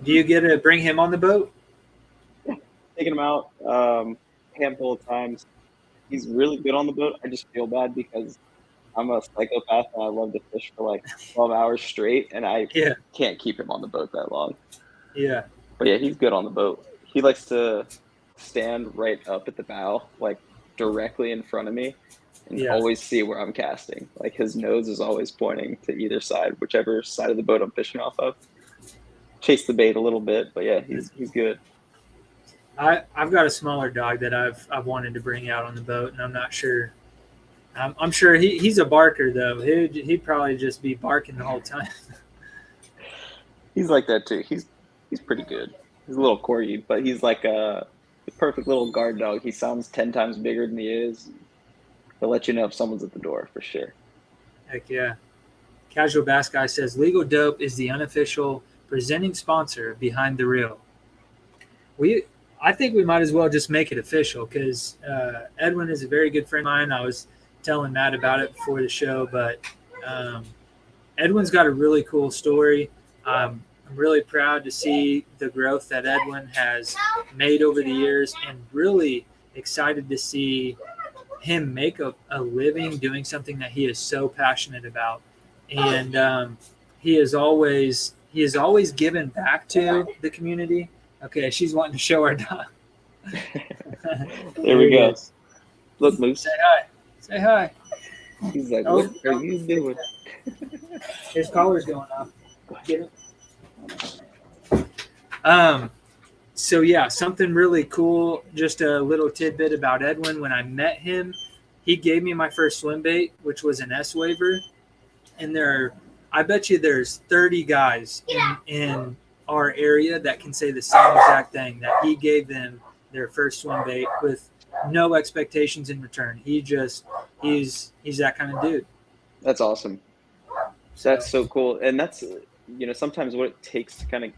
Do you get to bring him on the boat? Taking him out handful of times. He's really good on the boat. I just feel bad because I'm a psychopath and I love to fish for like 12 hours straight, and I can't keep him on the boat that long. Yeah. But yeah, he's good on the boat. He likes to stand right up at the bow, like directly in front of me, and always see where I'm casting. Like his nose is always pointing to either side, whichever side of the boat I'm fishing off of. Chase the bait a little bit, but yeah, he's good. I've got a smaller dog that I've wanted to bring out on the boat, and I'm not sure. I'm sure he's a barker though. He'd probably just be barking the whole time. He's like that too. He's pretty good. He's a little corgi, but he's like the perfect little guard dog. He sounds 10 times bigger than he is. He'll let you know if someone's at the door for sure. Heck yeah. Casual Bass Guy says Legal Dope is the unofficial presenting sponsor of Behind the Reel. I think we might as well just make it official because Edwin is a very good friend of mine. I was telling Matt about it before the show, but Edwin's got a really cool story. I'm really proud to see the growth that Edwin has made over the years, and really excited to see him make a living doing something that he is so passionate about. And he has always given back to the community. Okay, she's wanting to show our dog. There we go. Is. Look, Moose. Say hi. Say hi. He's like, what are you doing? His collar's going off. Get it. So yeah, something really cool. Just a little tidbit about Edwin. When I met him, he gave me my first swim bait, which was an S Waver. And I bet you there's 30 guys in our area that can say the same exact thing, that he gave them their first swim bait with no expectations in return. He's that kind of dude. That's awesome. That's so cool. And that's, sometimes what it takes to kind of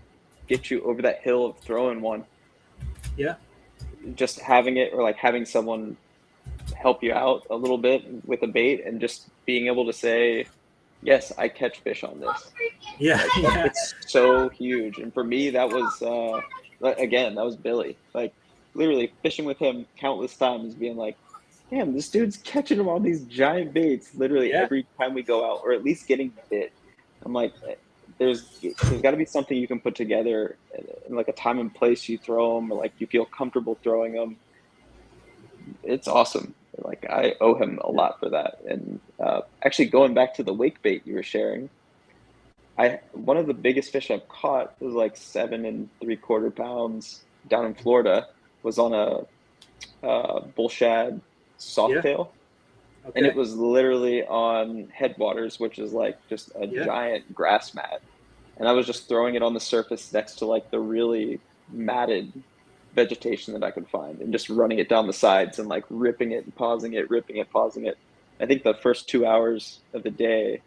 get you over that hill of throwing one. Yeah. just having it, or like having someone help you out a little bit with a bait, and just being able to say, yes, I catch fish on this. Yeah, Like, yeah. it's so huge. And for me, that was again, that was Billy. Like, literally fishing with him countless times, being like, damn, this dude's catching them on these giant baits literally Yeah. every time we go out, or at least getting bit. I'm like, there's got to be something you can put together, and like a time and place you throw them, or like you feel comfortable throwing them. It's awesome. Like, I owe him a lot for that. And actually, going back to the wake bait you were sharing, one of the biggest fish I've caught was like 7.75 pounds down in Florida. Was on a bull shad Yeah. softtail, and Okay. it was literally on headwaters, which is like just a Yeah. giant grass mat. And I was just throwing it on the surface next to like the really matted vegetation that I could find, and just running it down the sides and like ripping it and pausing it, ripping it, pausing it. I think the first 2 hours of the day,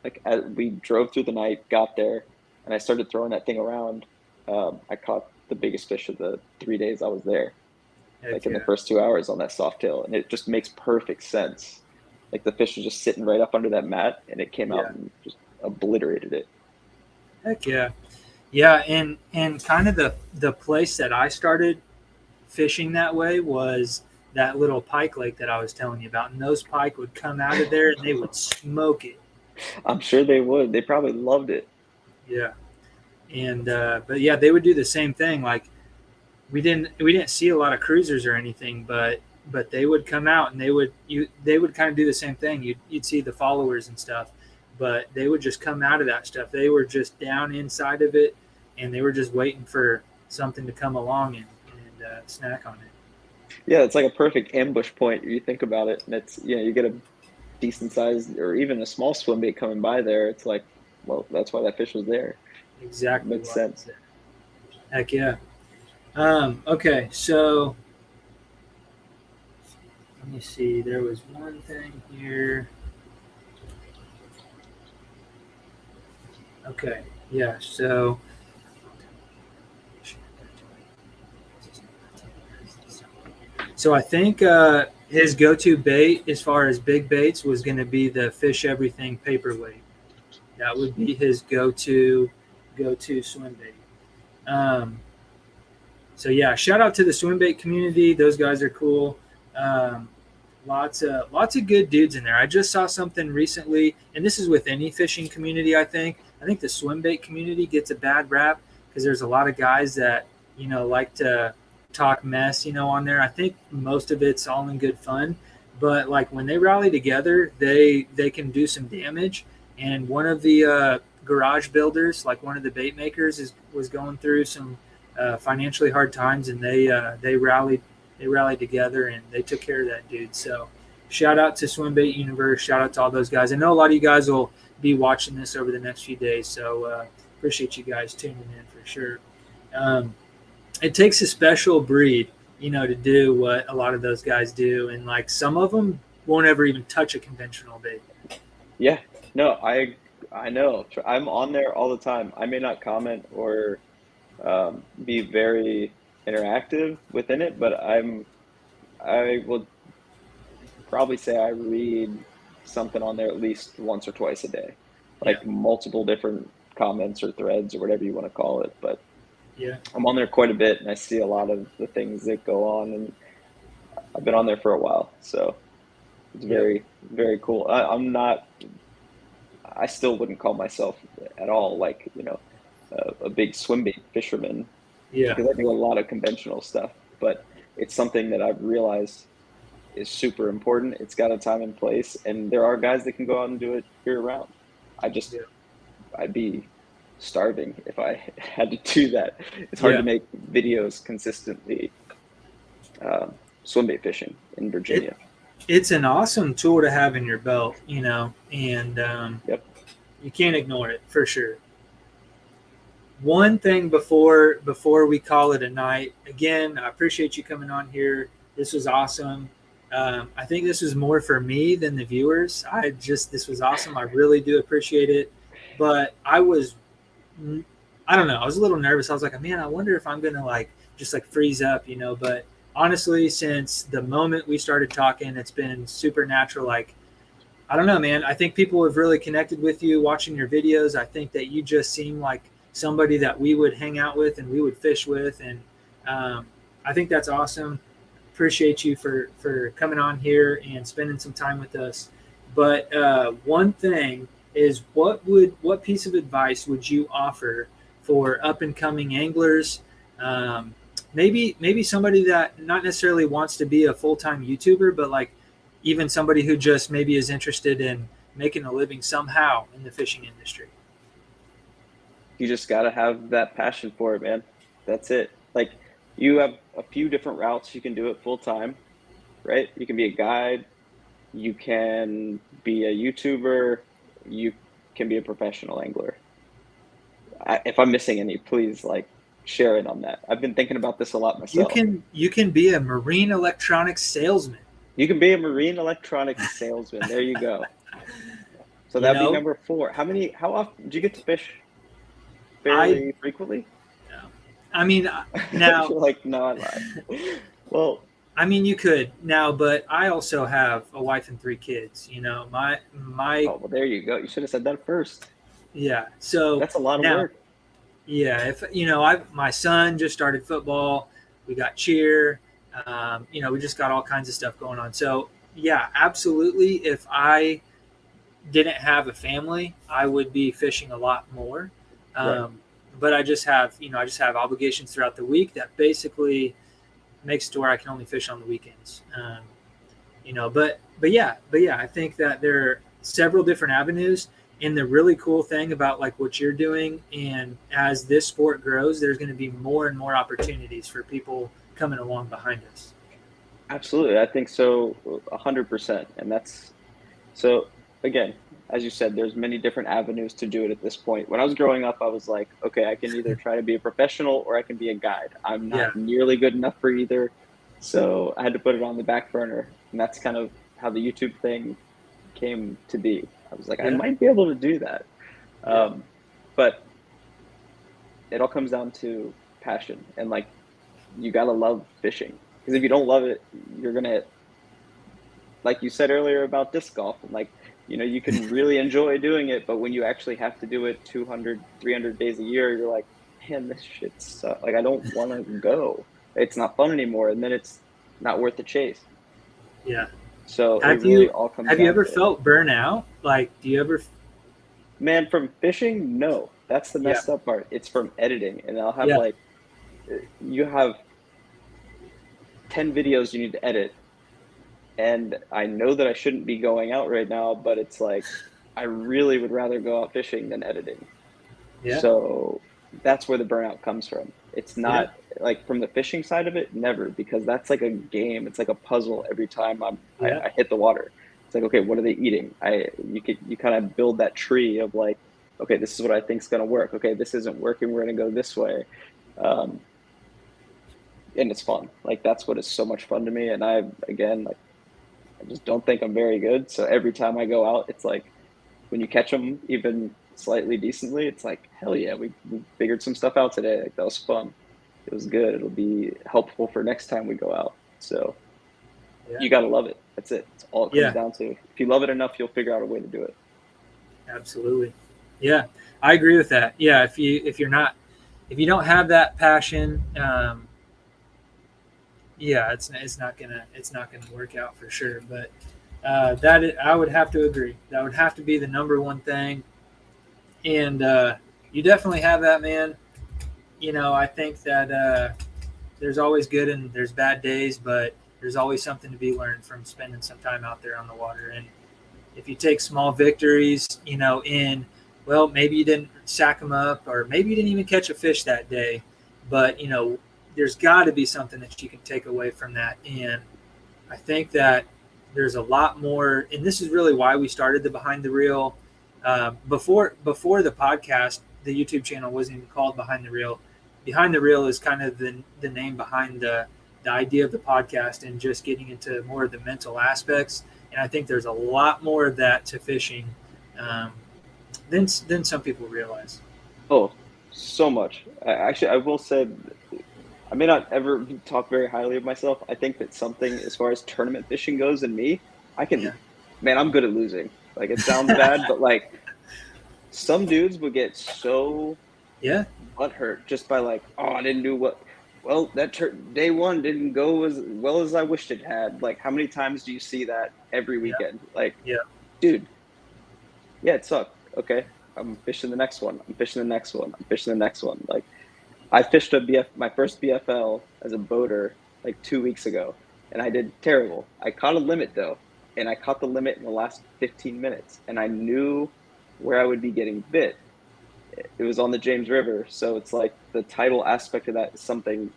like, as we drove through the night, got there, and I started throwing that thing around. I caught the biggest fish of the 3 days I was there, Heck like in the yeah. first 2 hours on that soft tail. And it just makes perfect sense. Like, the fish was just sitting right up under that mat, and it came Yeah. out and just obliterated it. Heck yeah. Yeah, and kind of the place that I started fishing that way was that little pike lake that I was telling you about. And those pike would come out of there and they would smoke it. I'm sure they would. They probably loved it. Yeah. And but yeah, they would do the same thing. Like we didn't see a lot of cruisers or anything, but they would come out and they would kind of do the same thing. You'd see the followers and stuff, but they would just come out of that stuff. They were just down inside of it, and they were just waiting for something to come along and snack on it. Yeah, it's like a perfect ambush point. You think about it, and it's, you get a decent sized or even a small swim bait coming by there. It's like, well, that's why that fish was there. Exactly. Makes sense. Heck yeah. Okay, so let me see. There was one thing here. Okay, yeah. So I think his go-to bait, as far as big baits, was going to be the Fish Everything paperweight. That would be his go-to swim bait. So yeah, shout out to the swim bait community. Those guys are cool. Lots of good dudes in there. I just saw something recently, and this is with any fishing community. I think the swim bait community gets a bad rap because there's a lot of guys that like to talk mess on there. I think most of it's all in good fun, but like when they rally together, they can do some damage. And one of the garage builders, like one of the bait makers, was going through some financially hard times, and they rallied together and they took care of that dude. So shout out to Swim Bait Universe. Shout out to all those guys. I know a lot of you guys will be watching this over the next few days, so appreciate you guys tuning in for sure. It takes a special breed, to do what a lot of those guys do, and like some of them won't ever even touch a conventional bait. Yeah, no, I know. I'm on there all the time. I may not comment or be very interactive within it, but I will probably say I read something on there at least once or twice a day, like multiple different comments or threads or whatever you want to call it. But yeah, I'm on there quite a bit, and I see a lot of the things that go on, and I've been on there for a while, so it's very, very cool. I still wouldn't call myself at all like, a big swim bait fisherman, because I do a lot of conventional stuff, but it's something that I've realized is super important. It's got a time and place, and there are guys that can go out and do it year round. I'd be starving if I had to do that. It's hard to make videos consistently swim bait fishing in Virginia. It's an awesome tool to have in your belt, and you can't ignore it for sure. One thing before we call it a night, again, I appreciate you coming on here. This was awesome. I think this was more for me than the viewers. This was awesome. I really do appreciate it. But I don't know. I was a little nervous. I was like, man, I wonder if I'm going to just freeze up, but honestly, since the moment we started talking, it's been super natural. Like, I don't know, man. I think people have really connected with you watching your videos. I think that you just seem like somebody that we would hang out with and we would fish with. And I think that's awesome. Appreciate you for coming on here and spending some time with us. But one thing is, what piece of advice would you offer for up and coming anglers? Maybe somebody that not necessarily wants to be a full-time YouTuber, but like even somebody who just maybe is interested in making a living somehow in the fishing industry. You just got to have that passion for it, man. That's it. Like, you have a few different routes you can do it full time, right? You can be a guide, you can be a YouTuber, you can be a professional angler. If I'm missing any, please like share it on that. I've been thinking about this a lot myself. You can be a marine electronics salesman. You can be a marine electronics salesman. There you go. So that'd be number 4. How often do you get to fish? Fairly frequently? No. I mean, now you're like, no, I lied. Well, I mean, you could now, but I also have a wife and 3 kids. My. Oh, well, there you go. You should have said that first. Yeah. So that's a lot of work. Yeah. If my son just started football. We got cheer. We just got all kinds of stuff going on. So yeah, absolutely. If I didn't have a family, I would be fishing a lot more. Right. But I just have obligations throughout the week that basically makes it to where I can only fish on the weekends. But yeah, I think that there are several different avenues. And the really cool thing about like what you're doing, and as this sport grows, there's going to be more and more opportunities for people coming along behind us. Absolutely. I think so. 100%. And that's, so again, as you said, there's many different avenues to do it at this point. When I was growing up, I was like, okay, I can either try to be a professional or I can be a guide. I'm not nearly good enough for either. So I had to put it on the back burner. And that's kind of how the YouTube thing came to be. I was like, I might be able to do that. But it all comes down to passion. And like, you got to love fishing. Because if you don't love it, you're going to, like you said earlier about disc golf, and like, you can really enjoy doing it, but when you actually have to do it 200, 300 days a year, you're like, man, this shit sucks. Like, I don't want to go. It's not fun anymore. And then it's not worth the chase. Yeah. So have you ever felt burnout? Like, do you ever? Man, from fishing, no. That's the messed up part. It's from editing. And I'll have like, you have 10 videos you need to edit. And I know that I shouldn't be going out right now, but it's like, I really would rather go out fishing than editing. Yeah. So that's where the burnout comes from. It's not like from the fishing side of it, never, because that's like a game. It's like a puzzle every time I hit the water. It's like, okay, what are they eating? You kind of build that tree of like, okay, this is what I think is going to work. Okay, this isn't working. We're going to go this way. And it's fun. Like, that's what is so much fun to me. And I just don't think I'm very good. So every time I go out, it's like, when you catch them even slightly decently, it's like, hell yeah, we figured some stuff out today. Like, that was fun. It was good. It'll be helpful for next time we go out. So you got to love it. That's it. It's all it comes down to. If you love it enough, you'll figure out a way to do it. Absolutely. Yeah, I agree with that. Yeah. If you don't have that passion, it's not gonna work out for sure. But I would have to agree. That would have to be the number one thing. And you definitely have that, man. I think that there's always good and there's bad days, but there's always something to be learned from spending some time out there on the water. And if you take small victories, maybe you didn't sack them up, or maybe you didn't even catch a fish that day, but there's got to be something that you can take away from that. And I think that there's a lot more, and this is really why we started the Behind the Reel. Before the podcast, the YouTube channel wasn't even called Behind the Reel. Behind the Reel is kind of the name behind the idea of the podcast, and just getting into more of the mental aspects. And I think there's a lot more of that to fishing than some people realize. Oh, so much. Actually, I will say, may not ever talk very highly of myself. I think that something as far as tournament fishing goes in me, man, I'm good at losing. Like, it sounds bad, but like some dudes would get so butthurt just by like, oh, I didn't do well, day one didn't go as well as I wished it had. Like, how many times do you see that every weekend? Like, dude, yeah, it sucked. Okay, I'm fishing the next one. I'm fishing the next one. I'm fishing the next one. Like, I fished my first BFL as a boater like 2 weeks ago, and I did terrible. I caught a limit though, and I caught the limit in the last 15 minutes, and I knew where I would be getting bit. It was on the James River, so it's like the tidal aspect of that is something.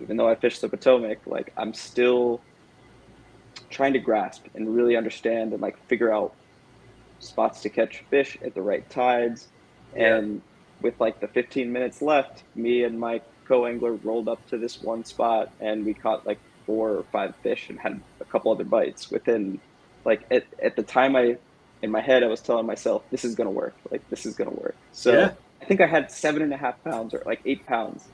Even though I fished the Potomac, like, I'm still trying to grasp and really understand and like figure out spots to catch fish at the right tides. And with like the 15 minutes left, me and my co-angler rolled up to this one spot and we caught like 4 or 5 fish and had a couple other bites within like at the time. In my head I was telling myself, this is gonna work, like this is gonna work. So I think I had 7.5 pounds or like 8 pounds.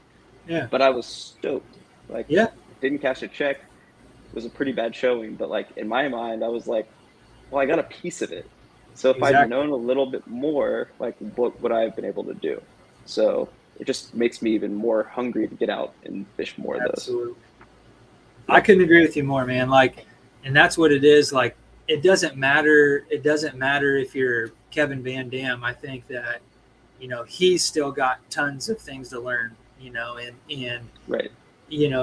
But I was stoked. Like, didn't catch a check. It was a pretty bad showing, but like in my mind I was like, well, I got a piece of it. So if I'd known a little bit more, like, what would I have been able to do? So it just makes me even more hungry to get out and fish more of those. Absolutely. I couldn't agree with you more, man. Like, and that's what it is. Like, it doesn't matter. It doesn't matter if you're Kevin Van Dam. I think that, he's still got tons of things to learn, and right.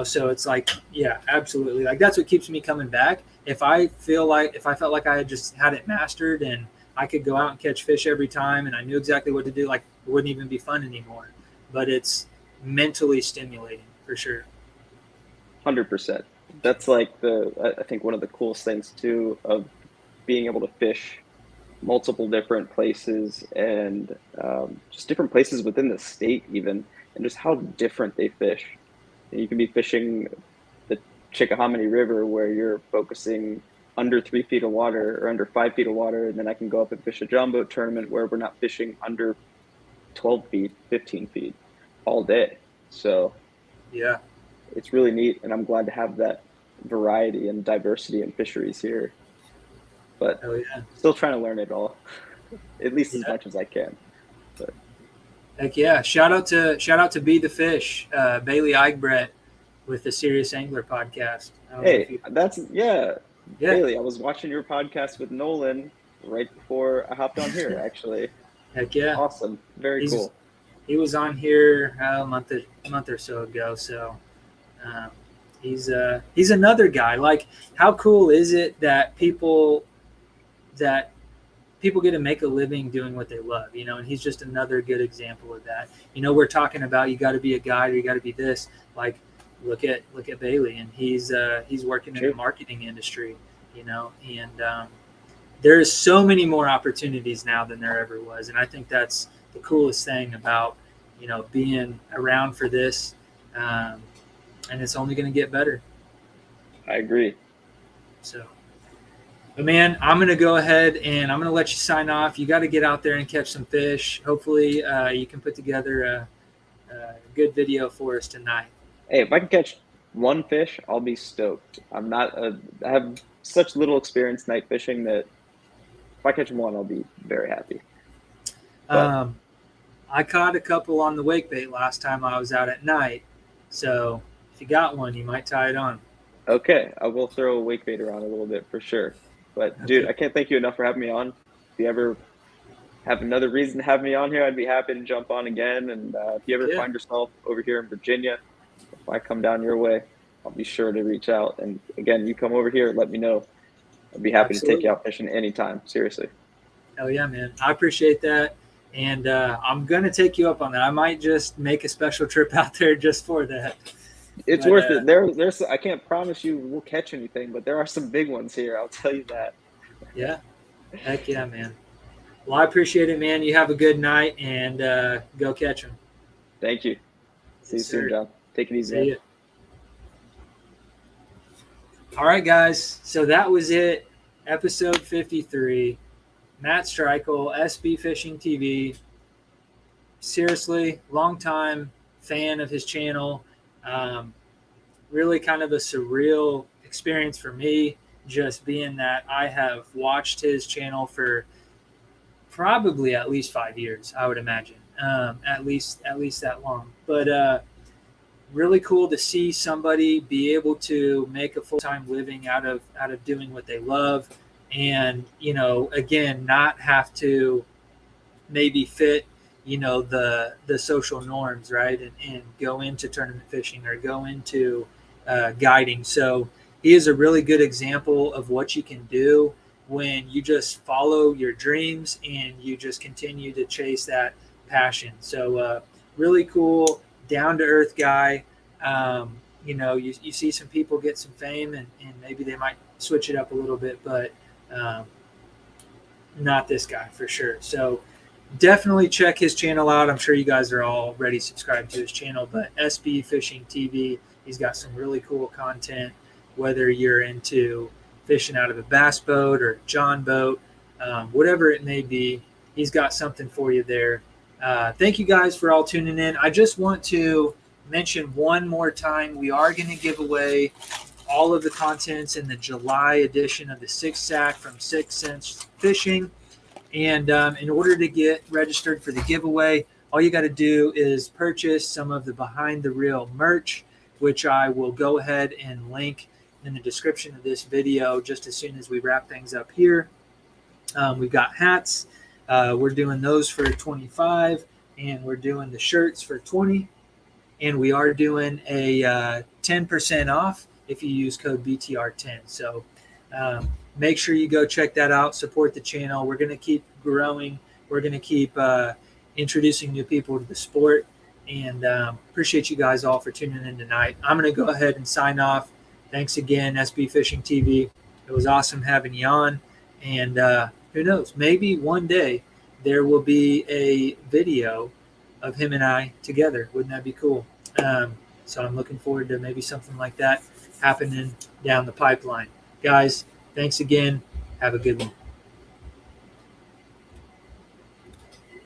So it's like, yeah, absolutely. Like, that's what keeps me coming back. If I felt like I had just had it mastered and I could go out and catch fish every time and I knew exactly what to do, like, it wouldn't even be fun anymore. But it's mentally stimulating for sure. 100%. That's like I think one of the coolest things too of being able to fish multiple different places and just different places within the state even, and just how different they fish. You can be fishing the Chickahominy River where you're focusing under 3 feet of water or under 5 feet of water, and then I can go up and fish a John boat tournament where we're not fishing under 12 feet, 15 feet all day. So yeah, it's really neat, and I'm glad to have that variety and diversity in fisheries here. But still trying to learn it all, at least as much as I can. But heck yeah! Shout out to Be the Fish, Bailey Eichbrett with the Serious Angler podcast. Hey, Bailey, I was watching your podcast with Nolan right before I hopped on here. Actually, heck yeah! Awesome, very cool. He was on here a month or so ago. So he's another guy. Like, how cool is it that people get to make a living doing what they love, and he's just another good example of that. We're talking about you got to be a guide or you got to be this. Like, look at Bailey, and he's working in the marketing industry, and there's so many more opportunities now than there ever was. And I think that's the coolest thing about, being around for this. And it's only going to get better. I agree. So, but man, I'm going to go ahead and I'm going to let you sign off. You got to get out there and catch some fish. Hopefully you can put together a good video for us tonight. Hey, if I can catch one fish, I'll be stoked. I have such little experience night fishing that if I catch one, I'll be very happy. I caught a couple on the wake bait last time I was out at night. So if you got one, you might tie it on. Okay, I will throw a wake bait around a little bit for sure. But dude, I can't thank you enough for having me on. If you ever have another reason to have me on here, I'd be happy to jump on again. And if you ever find yourself over here in Virginia, if I come down your way, I'll be sure to reach out. And again, you come over here, let me know. I'd be happy to take you out fishing anytime. Seriously. Hell yeah, man. I appreciate that. And I'm going to take you up on that. I might just make a special trip out there just for that. It's worth it. There's I can't promise you we'll catch anything, but there are some big ones here. I'll tell you that. Yeah. Heck yeah, man. Well, I appreciate it, man. You have a good night, and go catch them. Thank you. See you soon, John. Take it easy. See you. All right, guys. So that was it. Episode 53. Matt Strykul, SBFishingTV. Seriously, longtime fan of his channel. Really kind of a surreal experience for me, just being that I have watched his channel for probably at least 5 years, I would imagine, at least that long. But really cool to see somebody be able to make a full-time living out of doing what they love, and again, not have to maybe fit the social norms, right, and go into tournament fishing or go into guiding. So he is a really good example of what you can do when you just follow your dreams and you just continue to chase that passion. So really cool, down to earth guy. You see some people get some fame, and maybe they might switch it up a little bit, but not this guy for sure. So definitely check his channel out. I'm sure you guys are already subscribed to his channel, but SBFishingTV, he's got some really cool content, whether you're into fishing out of a bass boat or John boat, whatever it may be, he's got something for you there. Thank you guys for all tuning in. I just want to mention one more time, we are going to give away all of the contents in the July edition of the Six Sack from 6 Cents Fishing. And in order to get registered for the giveaway, all you got to do is purchase some of the Behind the Reel merch, which I will go ahead and link in the description of this video just as soon as we wrap things up here. We've got hats. We're doing those for $25, and we're doing the shirts for $20. And we are doing a 10% off if you use code BTR10. So make sure you go check that out. Support the channel. We're going to keep growing. We're going to keep introducing new people to the sport. And appreciate you guys all for tuning in tonight. I'm going to go ahead and sign off. Thanks again, SB Fishing TV. It was awesome having you on. And who knows, maybe one day there will be a video of him and I together. Wouldn't that be cool? So I'm looking forward to maybe something like that happening down the pipeline. Guys, thanks again. Have a good one.